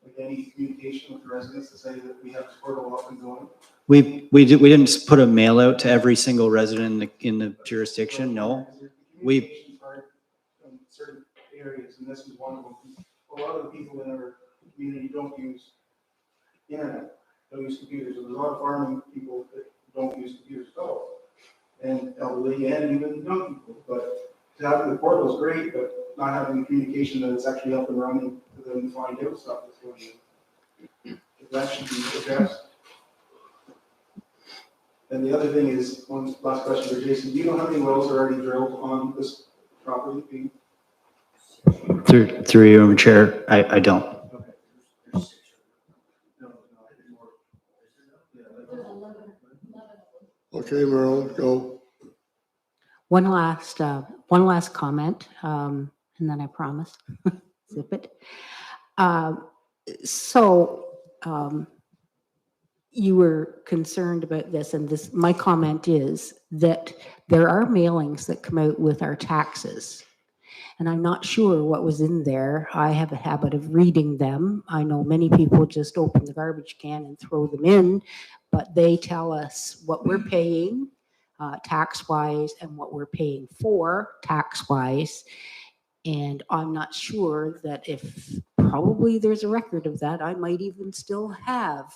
Like any communication with the residents to say that we have this portal up and going? We didn't put a mail out to every single resident in the jurisdiction. No, Communications are in certain areas, and this is one of them. A lot of the people in our community don't use internet, don't use computers. There's a lot of farming people that don't use computers at all, and elderly and even young people. But to having the portal is great, but not having the communication that it's actually up and running for them to find out stuff that's going on. That should be addressed. And the other thing is, one last question for Jason, do you know how many wells are already drilled on this property? Through you, Mr. Chair, I don't. Okay, Merle, go. One last comment, and then I promise, zip it. You were concerned about this, and this, my comment is that there are mailings that come out with our taxes. And I'm not sure what was in there. I have a habit of reading them. I know many people just open the garbage can and throw them in, but they tell us what we're paying tax-wise and what we're paying for tax-wise. And I'm not sure that if probably there's a record of that, I might even still have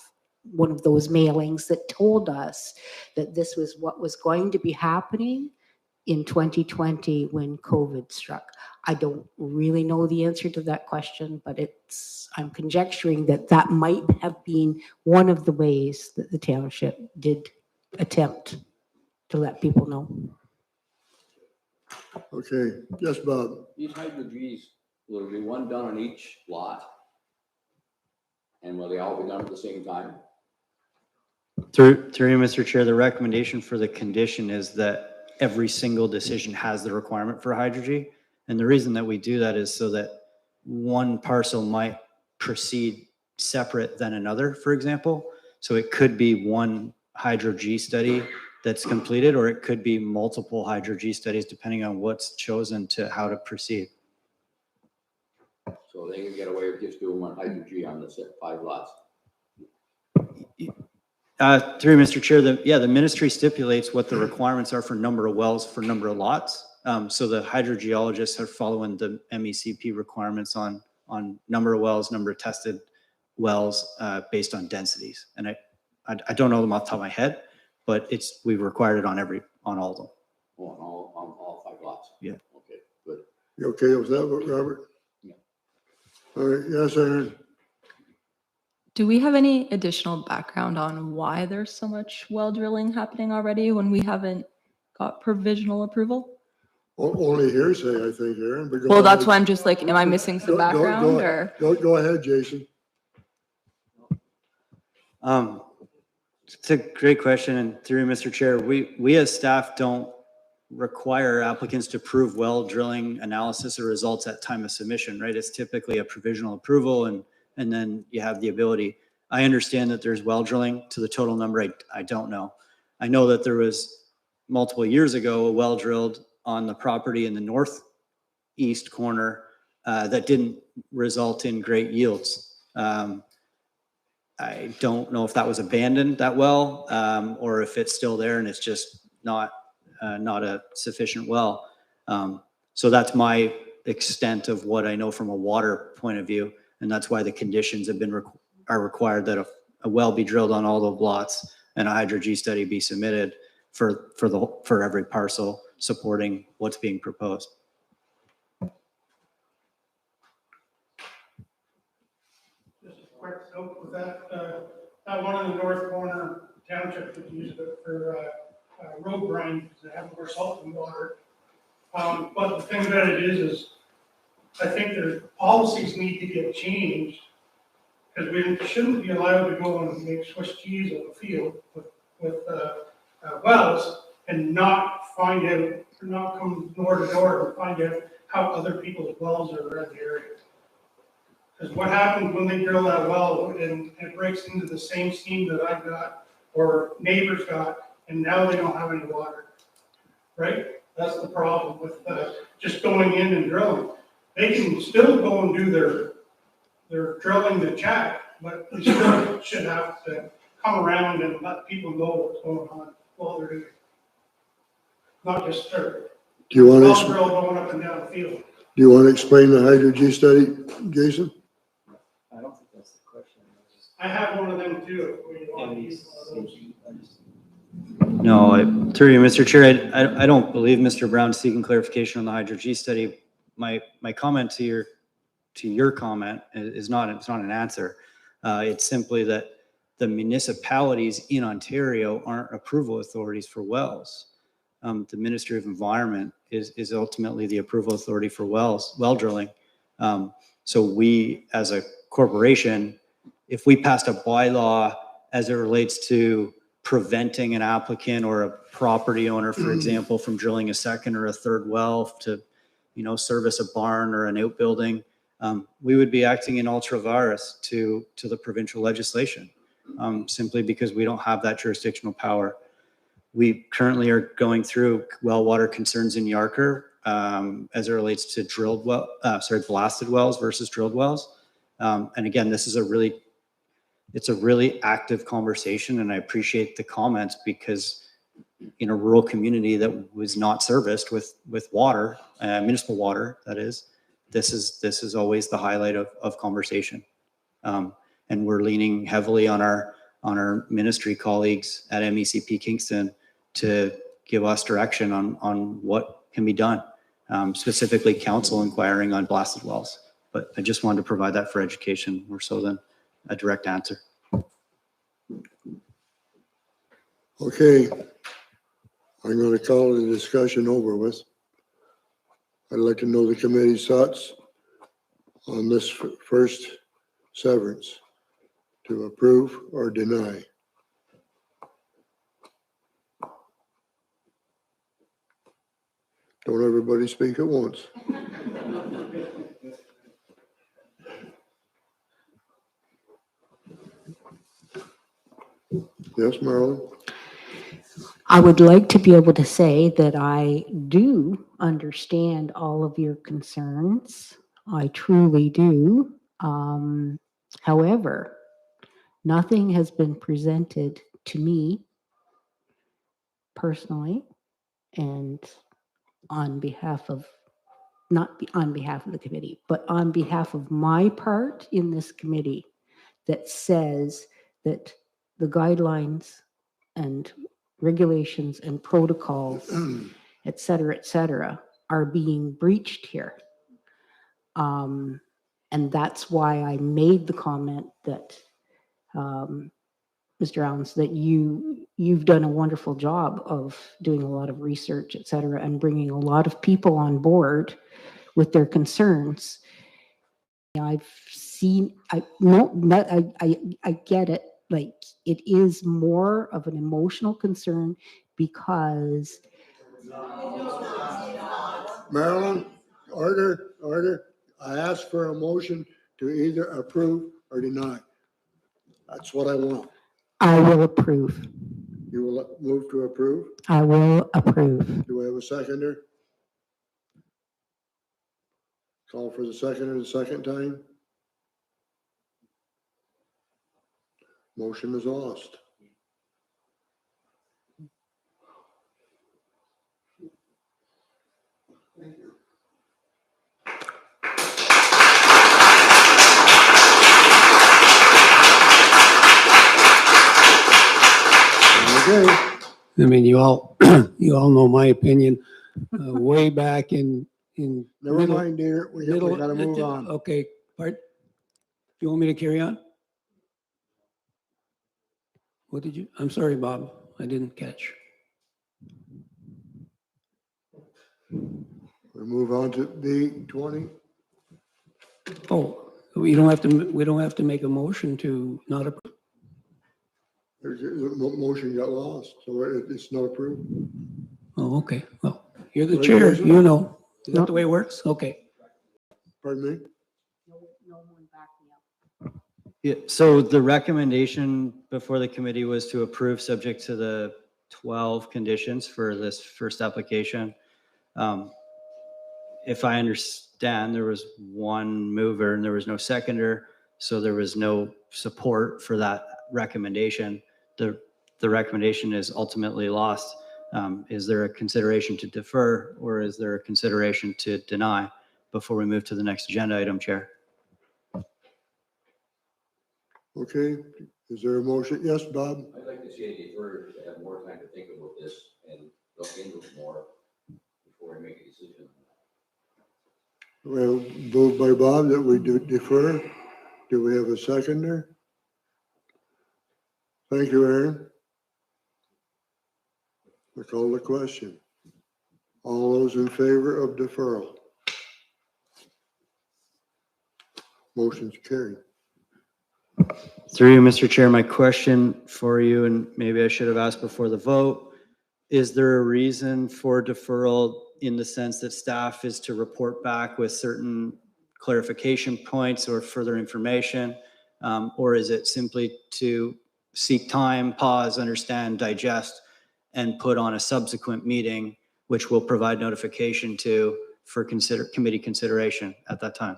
one of those mailings that told us that this was what was going to be happening in 2020 when COVID struck. I don't really know the answer to that question, but I'm conjecturing that that might have been one of the ways that the township did attempt to let people know. Okay, yes, Bob. These hydro-Gs, will there be one done on each lot? And will they all be done at the same time? Through you, Mr. Chair, the recommendation for the condition is that every single decision has the requirement for hydro-G. And the reason that we do that is so that one parcel might proceed separate than another, for example. So it could be one hydro-G study that's completed, or it could be multiple hydro-G studies depending on what's chosen to how to proceed. So they can get away with just doing one hydro-G on the 5 lots. Through Mr. Chair, the ministry stipulates what the requirements are for number of wells for number of lots. So the hydrogeologists are following the MECP requirements on on number of wells, number of tested wells based on densities. And I don't know them off the top of my head, but we've required it on all of them. Oh, on all 5 lots? Yeah. Okay, good. You okay with that, Robert? Yeah. All right, yes, Aaron? Do we have any additional background on why there's so much well drilling happening already when we haven't got provisional approval? Only hearsay, I think, Aaron. But Well, that's why I'm just like, am I missing some background or? Go ahead, Jason. It's a great question, and through Mr. Chair, we as staff don't require applicants to prove well drilling analysis or results at time of submission, right? It's typically a provisional approval, and then you have the ability. I understand that there's well drilling. To the total number, I don't know. I know that there was multiple years ago a well drilled on the property in the northeast corner that didn't result in great yields. I don't know if that was abandoned, that well, or if it's still there and it's just not a sufficient well. So that's my extent of what I know from a water point of view, and that's why the conditions have been are required that a well be drilled on all the lots and a hydro-G study be submitted for every parcel supporting what's being proposed. Just a quick note with that one in the north corner, Township could use it for road grind, because they have more salt and water. But the thing about it is I think their policies need to get changed, because we shouldn't be allowed to go and make Swiss cheese on the field with wells and not find out, or not come door to door and find out how other people's wells are around the area. Because what happens when they drill that well and it breaks into the same steam that I've got or neighbors got, and now they don't have any water, right? That's the problem with just going in and drilling. They can still go and do their drilling the check, but they still should have to come around and let people know what's going on while they're doing it. Not just start. Do you want Well to drill going up and down the field. do you want to explain the hydro-G study, Jason? I don't think that's the question. I have one of them too. Where you want to use one of those. No, through you, Mr. Chair, I don't believe Mr. Brown's seeking clarification on the hydro-G study. My comment to your comment is not, it's not an answer. It's simply that the municipalities in Ontario aren't approval authorities for wells. The Ministry of Environment is ultimately the approval authority for well drilling. So we, as a corporation, if we passed a bylaw as it relates to preventing an applicant or a property owner, for example, from drilling a second or a third well to, service a barn or an outbuilding, we would be acting in ultra vires to the provincial legislation, simply because we don't have that jurisdictional power. We currently are going through well water concerns in Yarker as it relates to blasted wells versus drilled wells. And again, this is it's a really active conversation, and I appreciate the comments, because in a rural community that was not serviced with water, municipal water, that is, this is always the highlight of conversation. And we're leaning heavily on our ministry colleagues at MECP Kingston to give us direction on what can be done, specifically council inquiring on blasted wells. But I just wanted to provide that for education more so than a direct answer. Okay. I'm going to call the discussion over with. I'd like to know the committee's thoughts on this first severance, to approve or deny. Don't everybody speak at once. Yes, Marilyn? I would like to be able to say that I do understand all of your concerns. I truly do. However, nothing has been presented to me personally and on behalf of on behalf of the committee, but on behalf of my part in this committee, that says that the guidelines and regulations and protocols, et cetera, are being breached here. And that's why I made the comment that, Mr. Allens, that you've done a wonderful job of doing a lot of research, et cetera, and bringing a lot of people on board with their concerns. I've seen, I get it. Like, it is more of an emotional concern because. Marilyn, order. I asked for a motion to either approve or deny. That's what I want. I will approve. You will move to approve? I will approve. Do we have a seconder? Call for the seconder the second time. Motion is lost. Thank you. Okay. I mean, you all know my opinion, way back in. Never mind, dear. We gotta move on. Okay, pardon? You want me to carry on? What did you, I'm sorry, Bob, I didn't catch. We move on to B20. Oh, we don't have to make a motion to not approve. The motion got lost, so it's not approved. Oh, okay. Well, you're the chair, you know. Is that the way it works? Okay. Pardon me? Yeah, so the recommendation before the committee was to approve subject to the 12 conditions for this first application. If I understand, there was one mover and there was no seconder, so there was no support for that recommendation. The recommendation is ultimately lost. Is there a consideration to defer, or is there a consideration to deny before we move to the next agenda item, Chair? Okay, is there a motion? Yes, Bob? I'd like to see it deferred to have more time to think about this and look into it more before we make a decision. Well, moved by Bob that we do defer. Do we have a seconder? Thank you, Aaron. I call the question. All those in favor of deferral? Motion's carried. Through you, Mr. Chair, my question for you, and maybe I should have asked before the vote, is there a reason for deferral in the sense that staff is to report back with certain clarification points or further information? Or is it simply to seek time, pause, understand, digest, and put on a subsequent meeting, which will provide notification to for committee consideration at that time?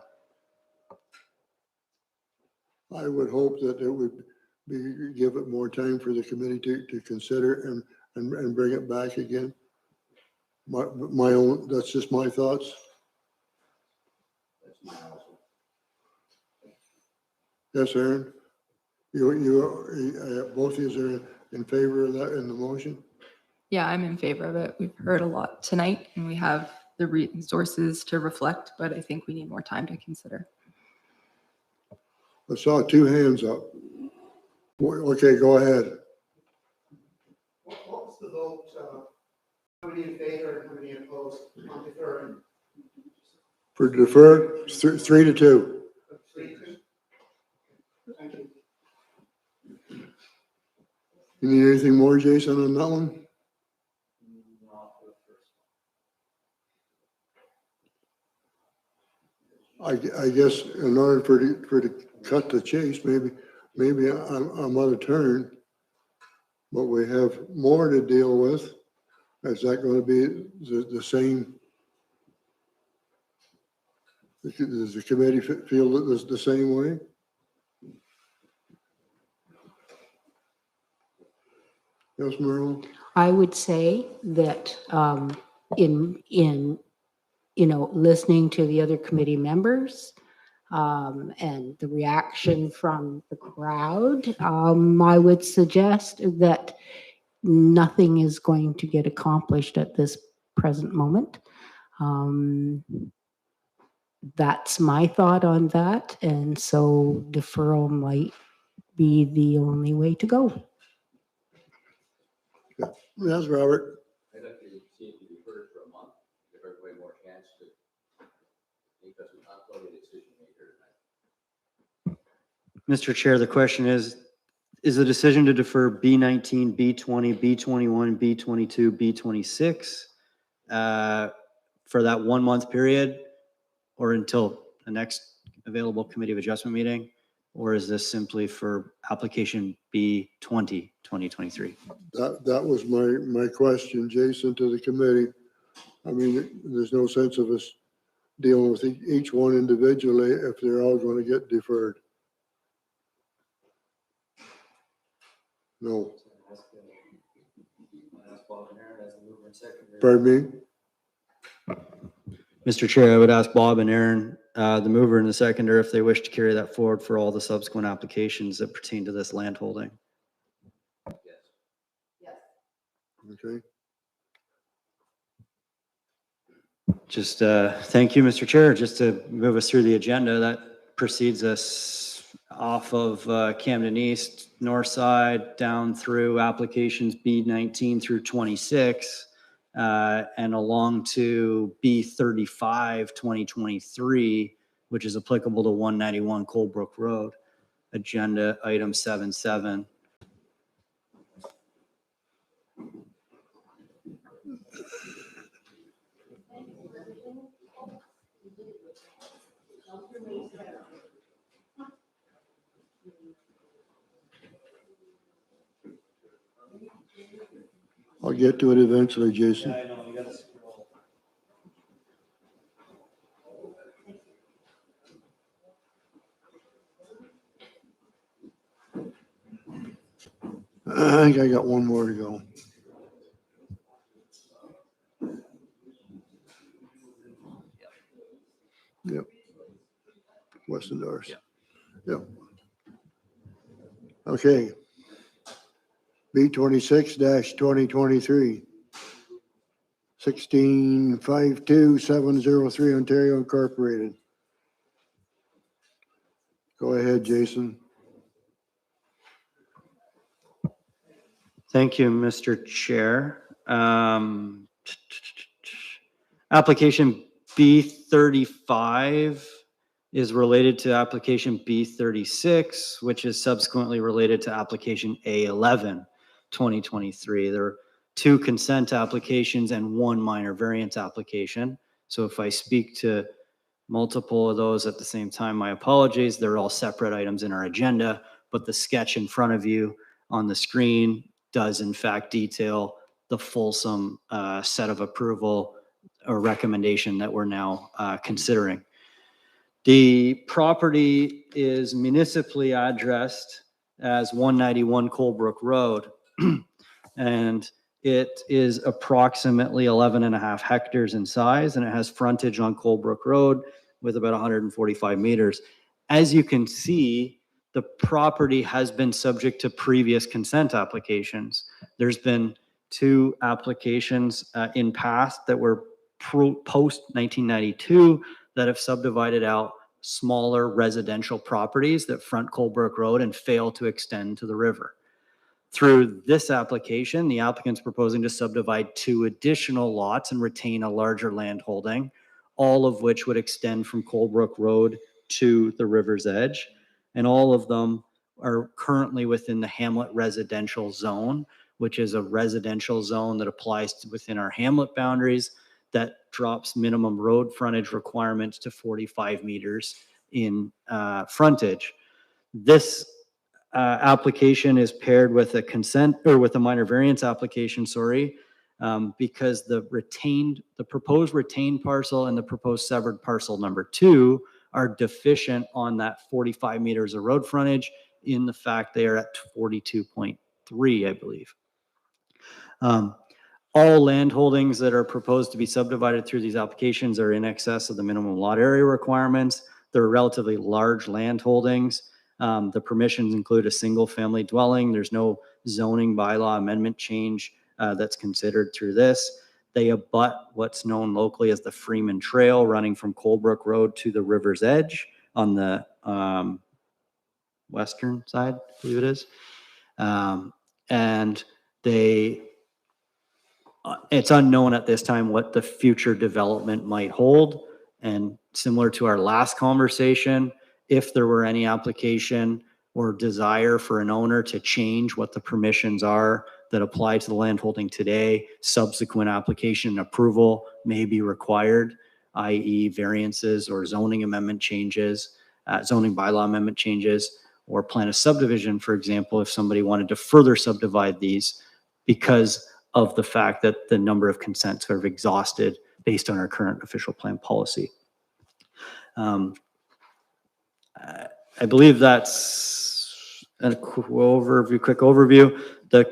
I would hope that it would be, give it more time for the committee to consider and bring it back again. My own, that's just my thoughts. That's my also. Yes, Aaron? You both of you are in favor of that in the motion? Yeah, I'm in favor of it. We've heard a lot tonight and we have the resources to reflect, but I think we need more time to consider. I saw two hands up. Okay, go ahead. What was the vote, how many in favor and how many opposed on deferring? For deferred, 3-2. 3-2? Thank you. You need anything more, Jason, on that one? I guess in order for to cut the chase, maybe I'm out of turn, but we have more to deal with. Is that going to be the same? Does the committee feel the same way? Yes, Merle? I would say that in listening to the other committee members, and the reaction from the crowd, I would suggest that nothing is going to get accomplished at this present moment. That's my thought on that. And so deferral might be the only way to go. Yes, Robert. I'd like to see if you defer it for a month, give everybody more chance to, because we're not totally a decision maker tonight. Mr. Chair, the question is the decision to defer B19, B20, B21, B22, B26 for that 1 month period or until the next available Committee of Adjustment meeting? Or is this simply for application B20, 2023? That was my question, Jason, to the committee. I mean, there's no sense of us dealing with each one individually if they're all going to get deferred. No. Pardon me? Mr. Chair, I would ask Bob and Aaron, the mover and the seconder, if they wish to carry that forward for all the subsequent applications that pertain to this land holding. Okay. Just thank you, Mr. Chair. Just to move us through the agenda, that proceeds us off of Camden East, north side, down through applications B19 through 26, and along to B35 2023, which is applicable to 191 Coldbrook Road, agenda item 7.7. I'll get to it eventually, Jason. Yeah, I know, you gotta scroll. I think I got one more to go. Yep. Weston Doors. Yep. Okay. B26-2023. 1652703 Ontario Incorporated. Go ahead, Jason. Thank you, Mr. Chair. Application B35 is related to application B36, which is subsequently related to application A11, 2023. There are 2 consent applications and 1 minor variance application. So if I speak to multiple of those at the same time, my apologies. They're all separate items in our agenda, but the sketch in front of you on the screen does in fact detail the fulsome set of approval or recommendation that we're now considering. The property is municipally addressed as 191 Coldbrook Road, and it is approximately 11.5 hectares in size, and it has frontage on Coldbrook Road with about 145 meters. As you can see, the property has been subject to previous consent applications. There's been 2 applications in past that were post 1992 that have subdivided out smaller residential properties that front Coldbrook Road and fail to extend to the river. Through this application, the applicant's proposing to subdivide 2 additional lots and retain a larger land holding, all of which would extend from Coldbrook Road to the river's edge. And all of them are currently within the Hamlet residential zone, which is a residential zone that applies to within our Hamlet boundaries that drops minimum road frontage requirements to 45 meters in frontage. This application is paired with a consent or with a minor variance application, because the proposed retained parcel and the proposed severed parcel number 2 are deficient on that 45 meters of road frontage in the fact they are at 42.3, I believe. all land holdings that are proposed to be subdivided through these applications are in excess of the minimum lot area requirements. They're relatively large land holdings. The permissions include a single family dwelling. There's no zoning bylaw amendment change that's considered through this. They abut what's known locally as the Freeman Trail running from Colebrook Road to the river's edge on the western side, I believe it is. And it's unknown at this time what the future development might hold. And similar to our last conversation, if there were any application or desire for an owner to change what the permissions are that apply to the landholding today, subsequent application and approval may be required, i.e. variances or zoning amendment changes, zoning bylaw amendment changes, or plan a subdivision, for example, if somebody wanted to further subdivide these because of the fact that the number of consents are exhausted based on our current official plan policy. I believe that's a quick overview. The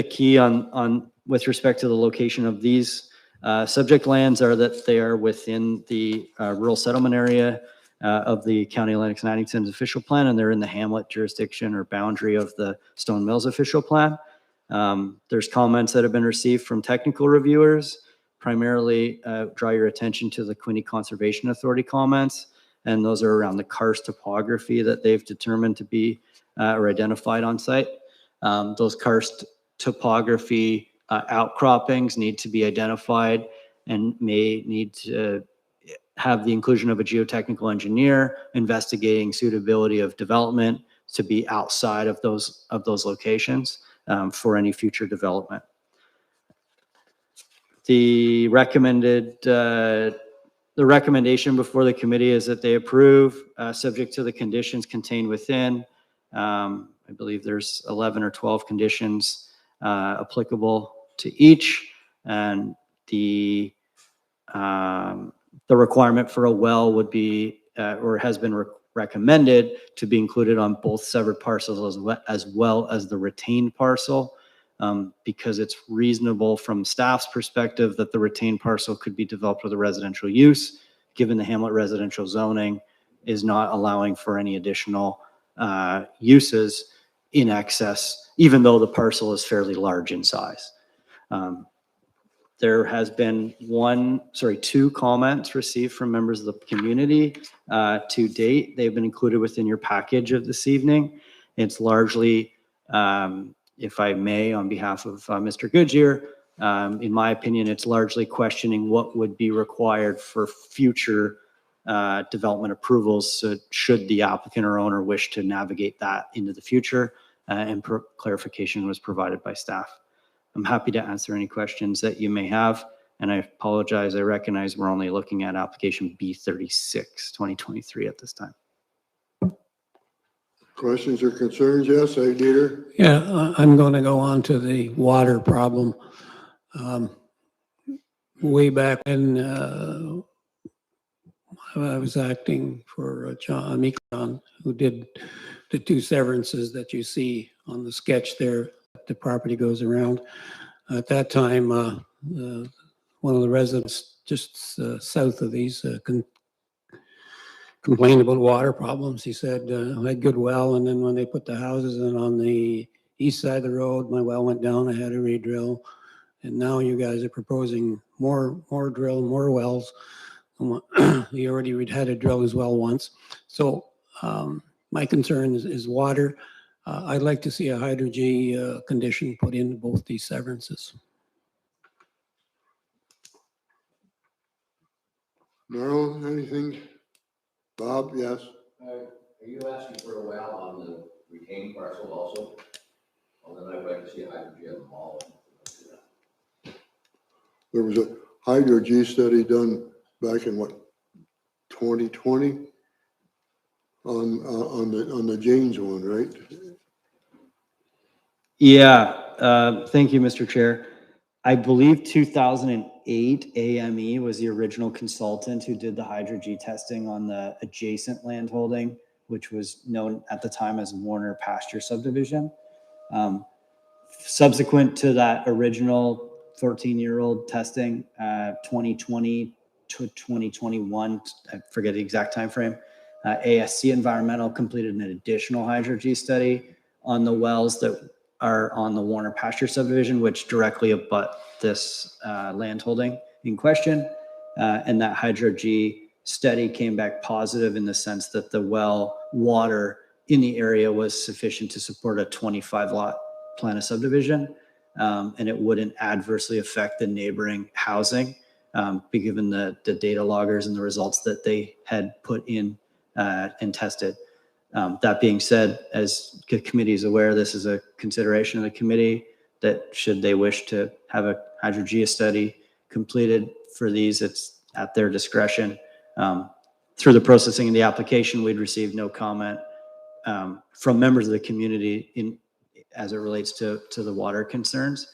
key on with respect to the location of these subject lands are that they are within the rural settlement area of the County of Lennox and Addington's official plan, and they're in the hamlet jurisdiction or boundary of the Stone Mills official plan. There's comments that have been received from technical reviewers, primarily draw your attention to the Quinte Conservation Authority comments, and those are around the karst topography that they've determined to be or identified on site. Those karst topography outcroppings need to be identified and may need to have the inclusion of a geotechnical engineer investigating suitability of development to be outside of those locations for any future development. The recommendation before the committee is that they approve, subject to the conditions contained within. I believe there's 11 or 12 conditions applicable to each, and the requirement for a well would be or has been recommended to be included on both severed parcels as well as the retained parcel, because it's reasonable from staff's perspective that the retained parcel could be developed with a residential use, given the hamlet residential zoning is not allowing for any additional uses in excess, even though the parcel is fairly large in size. There has been two comments received from members of the community to date. They've been included within your package of this evening. It's largely, if I may, on behalf of Mr. Goodyear, in my opinion, it's largely questioning what would be required for future development approvals. So should the applicant or owner wish to navigate that into the future, and clarification was provided by staff. I'm happy to answer any questions that you may have, and I apologize. I recognize we're only looking at application B36, 2023 at this time. Questions or concerns? Yes, Dieter? Yeah, I'm going to go on to the water problem. Way back when I was acting for John Meekon, who did the two severances that you see on the sketch there, the property goes around. At that time, one of the residents just south of these complained about water problems. He said, I had good well, and then when they put the houses in on the east side of the road, my well went down, I had to re-drill. And now you guys are proposing more wells. You already had to drill his well once. So my concern is water. I'd like to see a hydro-G condition put in both these severances. Merle, anything? Bob, yes? Are you asking for a well on the retained parcel also? Well, then I'd like to see a hydro-G on the mall. There was a hydro-G study done back in what, 2020 on the Janes one, right? Yeah, thank you, Mr. Chair. I believe 2008 AME was the original consultant who did the hydro-G testing on the adjacent land holding, which was known at the time as Warner Pasture Subdivision. Subsequent to that original 14-year-old testing, 2020 to 2021, I forget the exact time frame. ASC Environmental completed an additional hydro-G study on the wells that are on the Warner Pasture subdivision, which directly abut this land holding in question. And that hydro-G study came back positive in the sense that the well water in the area was sufficient to support a 25-lot plan of subdivision, and it wouldn't adversely affect the neighboring housing, given the data loggers and the results that they had put in and tested. That being said, as the committee is aware, this is a consideration of the committee that should they wish to have a hydro-G study completed for these, it's at their discretion. Through the processing of the application, we'd received no comment from members of the community as it relates to the water concerns.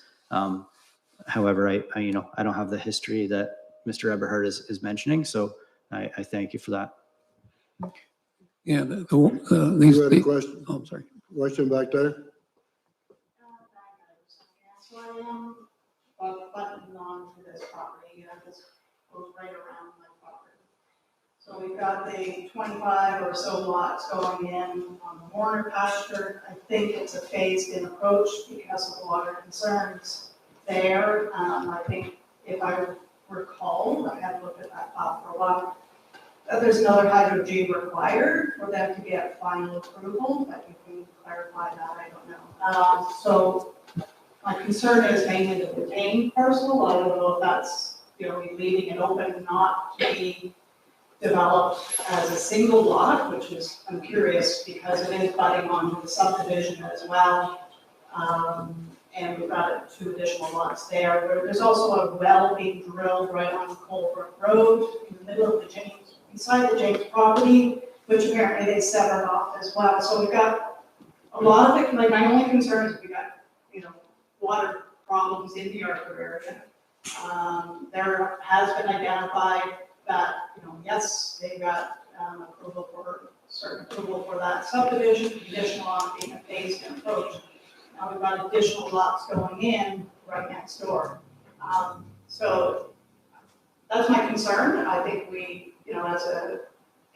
However, I don't have the history that Mr. Eberhard is mentioning, so I thank you for that. Yeah, You had a question? Oh, I'm sorry. Question back there? So I am buttoned on to this property, this goes right around my property. So we've got the 25 or so lots going in on the Warner pasture. I think it's a phased-in approach because of the water concerns there. I think if I recall, I haven't looked at that file for a while, there's another hydro-G required for them to get final approval, but you can clarify that, I don't know. So my concern is mainly the retained parcel. I don't know if that's, leaving it open not to be developed as a single lot, which is, I'm curious, because it is butting onto the subdivision as well. And we've got 2 additional lots there. There's also a well being drilled right on Colebrook Road in the middle of the James, beside the James property, which apparently they severed off as well. So we've got a lot of it, like my only concern is we got, water problems in the Arthur area. There has been identified that, yes, they got certain approval for that subdivision, conditional on being a phased-in approach. Now we've got additional lots going in right next door. So that's my concern. I think we, as a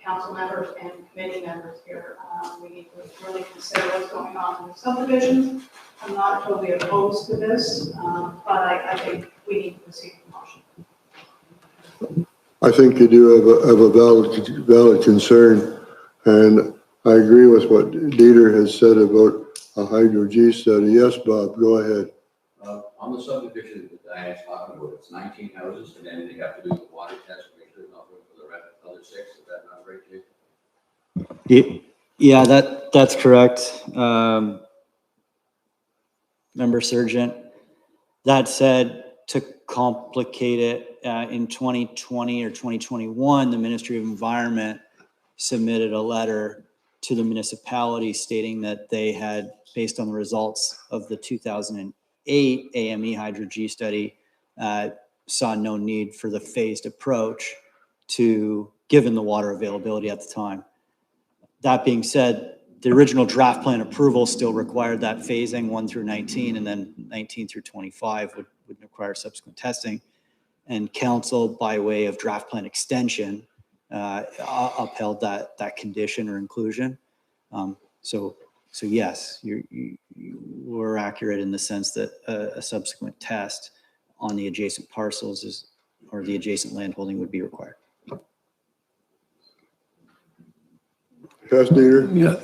council members and committee members here, we need to really consider what's going on in the subdivisions. I'm not totally opposed to this, but I think we need to proceed with caution. I think you do have a valid concern, and I agree with what Dieter has said about a hydro-G study. Yes, Bob, go ahead. On the subdivision that Diane's talking about, it's 19 houses, and then they have to do the water test to make sure there's not room for the other 6. Is that not right, Jake? Yeah, that's correct. Member Sergeant. That said, to complicate it, in 2020 or 2021, the Ministry of Environment submitted a letter to the municipality stating that they had, based on the results of the 2008 AME hydro-G study, saw no need for the phased approach given the water availability at the time. That being said, the original draft plan approval still required that phasing 1 through 19, and then 19 through 25 would require subsequent testing. And council, by way of draft plan extension, upheld that condition or inclusion. So yes, you were accurate in the sense that a subsequent test on the adjacent parcels or the adjacent land holding would be required. Yes, Dieter? Yeah,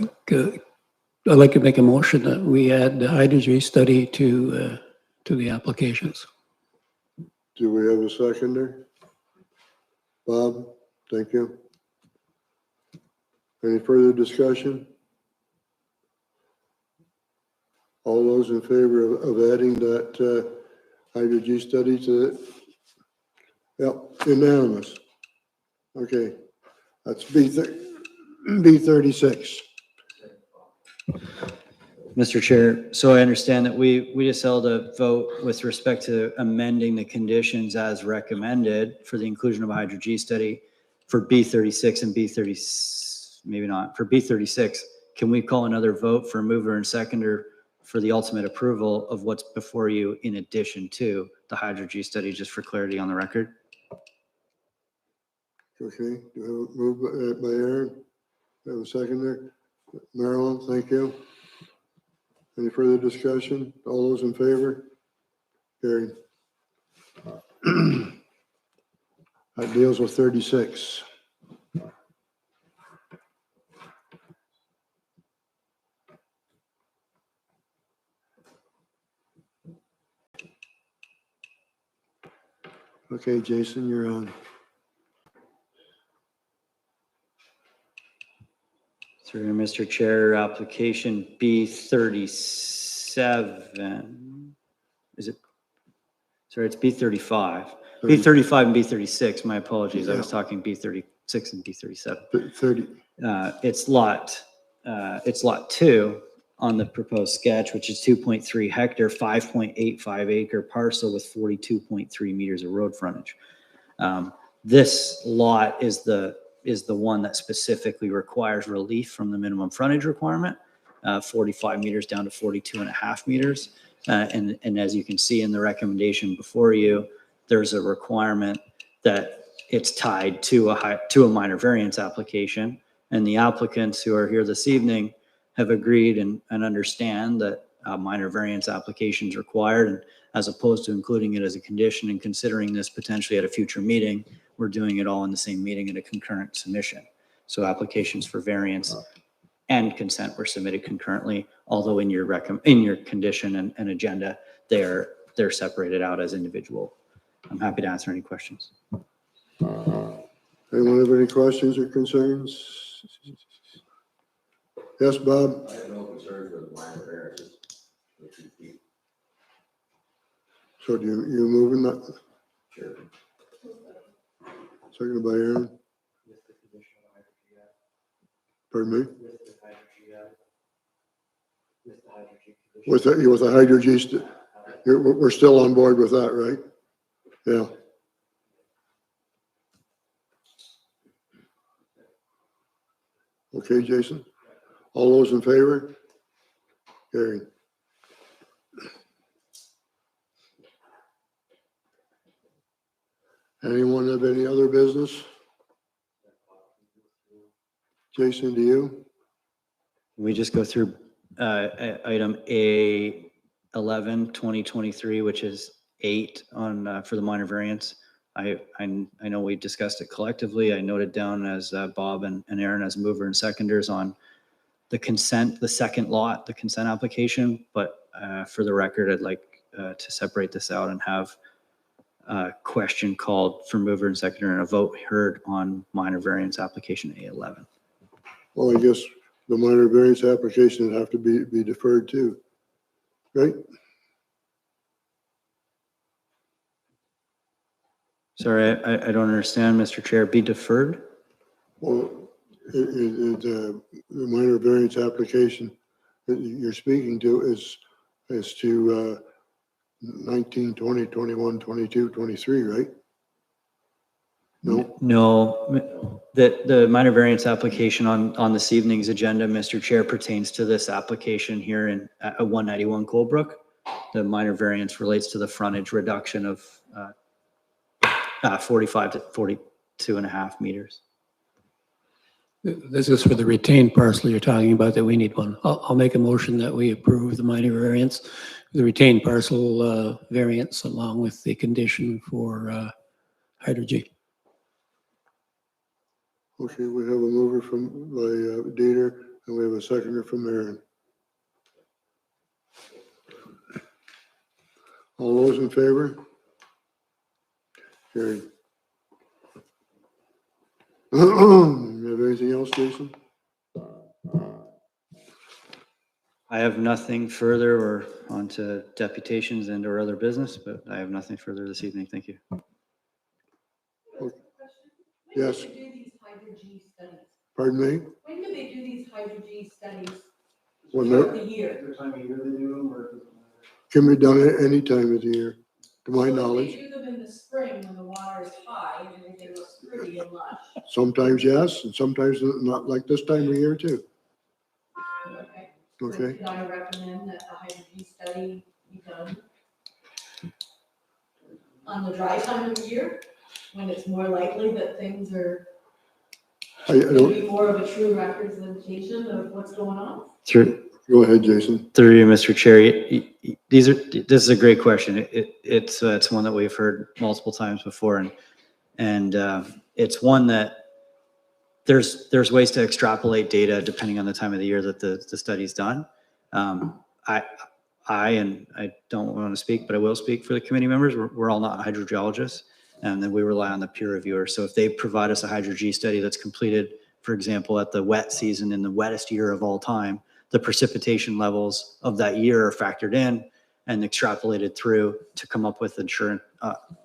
I'd like to make a motion that we add the hydro-G study to the applications. Do we have a seconder? Bob, thank you. Any further discussion? All those in favor of adding that hydro-G study to it? Yep, unanimous. Okay, that's B36. Mr. Chair, so I understand that we just held a vote with respect to amending the conditions as recommended for the inclusion of a hydro-G study for B36 and B30, maybe not, for B36. Can we call another vote for mover and seconder for the ultimate approval of what's before you in addition to the Hydro-G study just for clarity on the record. Okay, do I have a move by Aaron? Do I have a second there? Marilyn, thank you. Any further discussion? All those in favor? Carried. That deals with 36. Okay, Jason, you're on. Through Mr. Chair, application B37. Is it? Sorry, it's B35. B35 and B36, my apologies. I was talking B36 and B37. 30. It's lot 2 on the proposed sketch, which is 2.3 hectare, 5.85 acre parcel with 42.3 meters of road frontage. This lot is the one that specifically requires relief from the minimum frontage requirement, 45 meters down to 42.5 meters. And as you can see in the recommendation before you, there's a requirement that it's tied to a minor variance application. And the applicants who are here this evening have agreed and understand that a minor variance application is required. And as opposed to including it as a condition and considering this potentially at a future meeting, we're doing it all in the same meeting in a concurrent submission. So applications for variance and consent were submitted concurrently, although in your condition and agenda, they're separated out as individual. I'm happy to answer any questions. Anyone have any questions or concerns? Yes, Bob? I have no concerns with minor variances. So do you moving that? Sure. Seconded by Aaron. Pardon me? With the Hydro-G, we're still on board with that, right? Yeah. Okay, Jason. All those in favor? Carried. Anyone have any other business? Jason, do you? We just go through item A11, 2023, which is 8 on for the minor variance. I know we discussed it collectively. I noted down as Bob and Aaron as mover and seconders on the consent, the second lot, the consent application. But for the record, I'd like to separate this out and have a question called for mover and seconder and a vote heard on minor variance application A11. Well, I guess the minor variance application would have to be deferred too, right? Sorry, I don't understand, Mr. Chair. Be deferred? Well, the minor variance application that you're speaking to is to 19, 20, 21, 22, 23, right? No? No, the minor variance application on this evening's agenda, Mr. Chair, pertains to this application here in 191 Coldbrook. The minor variance relates to the frontage reduction of 45 to 42.5 meters. This is for the retained parcel you're talking about that we need one. I'll make a motion that we approve the minor variance, the retained parcel variance along with the condition for Hydro-G. Okay, we have a mover by Dieter and we have a seconder from Aaron. All those in favor? Carried. You have anything else, Jason? I have nothing further or on to deputations and or other business, but I have nothing further this evening. Thank you. Yes. Pardon me? When do they do these Hydro-G studies? When Throughout the year? The time of year they do them, or? can be done at any time of the year, to my knowledge. They do them in the spring when the water is high and everything looks pretty and lush. Sometimes yes, and sometimes not, like this time of year too. Okay. Okay. Could I recommend that the Hydro-G study be done? on the dry time of the year, when it's more likely that things are I going to don't, be more of a true representation of what's going on? go ahead, Jason. Through you, Mr. Chair, this is a great question. It's one that we've heard multiple times before, and it's one that there's ways to extrapolate data depending on the time of the year that the study's done. I don't want to speak, but I will speak for the committee members. We're all not hydrogeologists, and then we rely on the peer reviewer. So if they provide us a hydro-G study that's completed, for example, at the wet season in the wettest year of all time, the precipitation levels of that year are factored in and extrapolated through to come up with an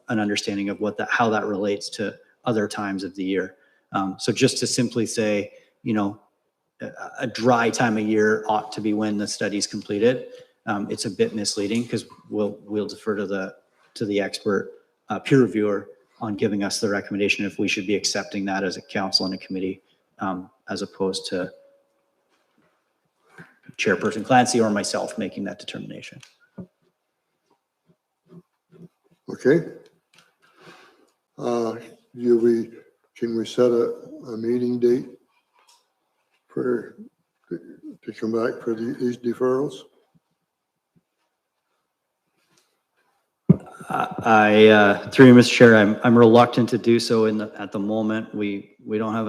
understanding of how that relates to other times of the year. So just to simply say, a dry time of year ought to be when the study's completed. It's a bit misleading because we'll defer to the expert peer reviewer on giving us the recommendation if we should be accepting that as a council and a committee, as opposed to Chairperson Clancy or myself making that determination. Okay. Can we set a meeting date to come back for these deferrals? Through you, Mr. Chair, I'm reluctant to do so at the moment. We don't have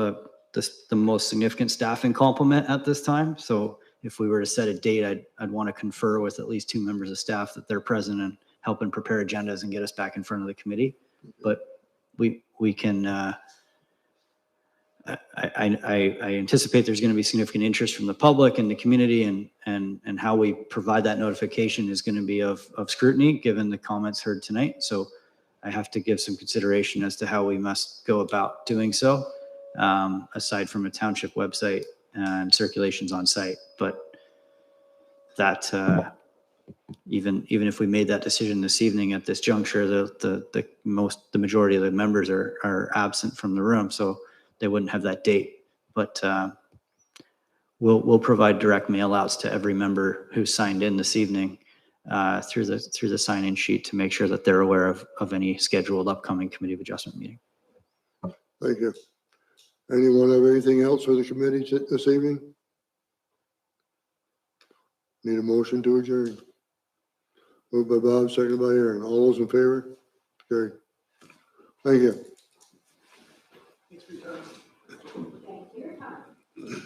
the most significant staffing complement at this time. So if we were to set a date, I'd want to confer with at least 2 members of staff that they're present and helping prepare agendas and get us back in front of the committee. But we can, I anticipate there's going to be significant interest from the public and the community, and how we provide that notification is going to be of scrutiny given the comments heard tonight. So I have to give some consideration as to how we must go about doing so, aside from a township website and circulations on site. But that even if we made that decision this evening at this juncture, the majority of the members are absent from the room, so they wouldn't have that date. But we'll provide direct mail outs to every member who signed in this evening through the sign-in sheet to make sure that they're aware of any scheduled upcoming committee of adjustment meeting. Thank you. Anyone have anything else for the committee this evening? Need a motion to adjourn. Moved by Bob, seconded by Aaron. All those in favor? Carried. Thank you. Thank you.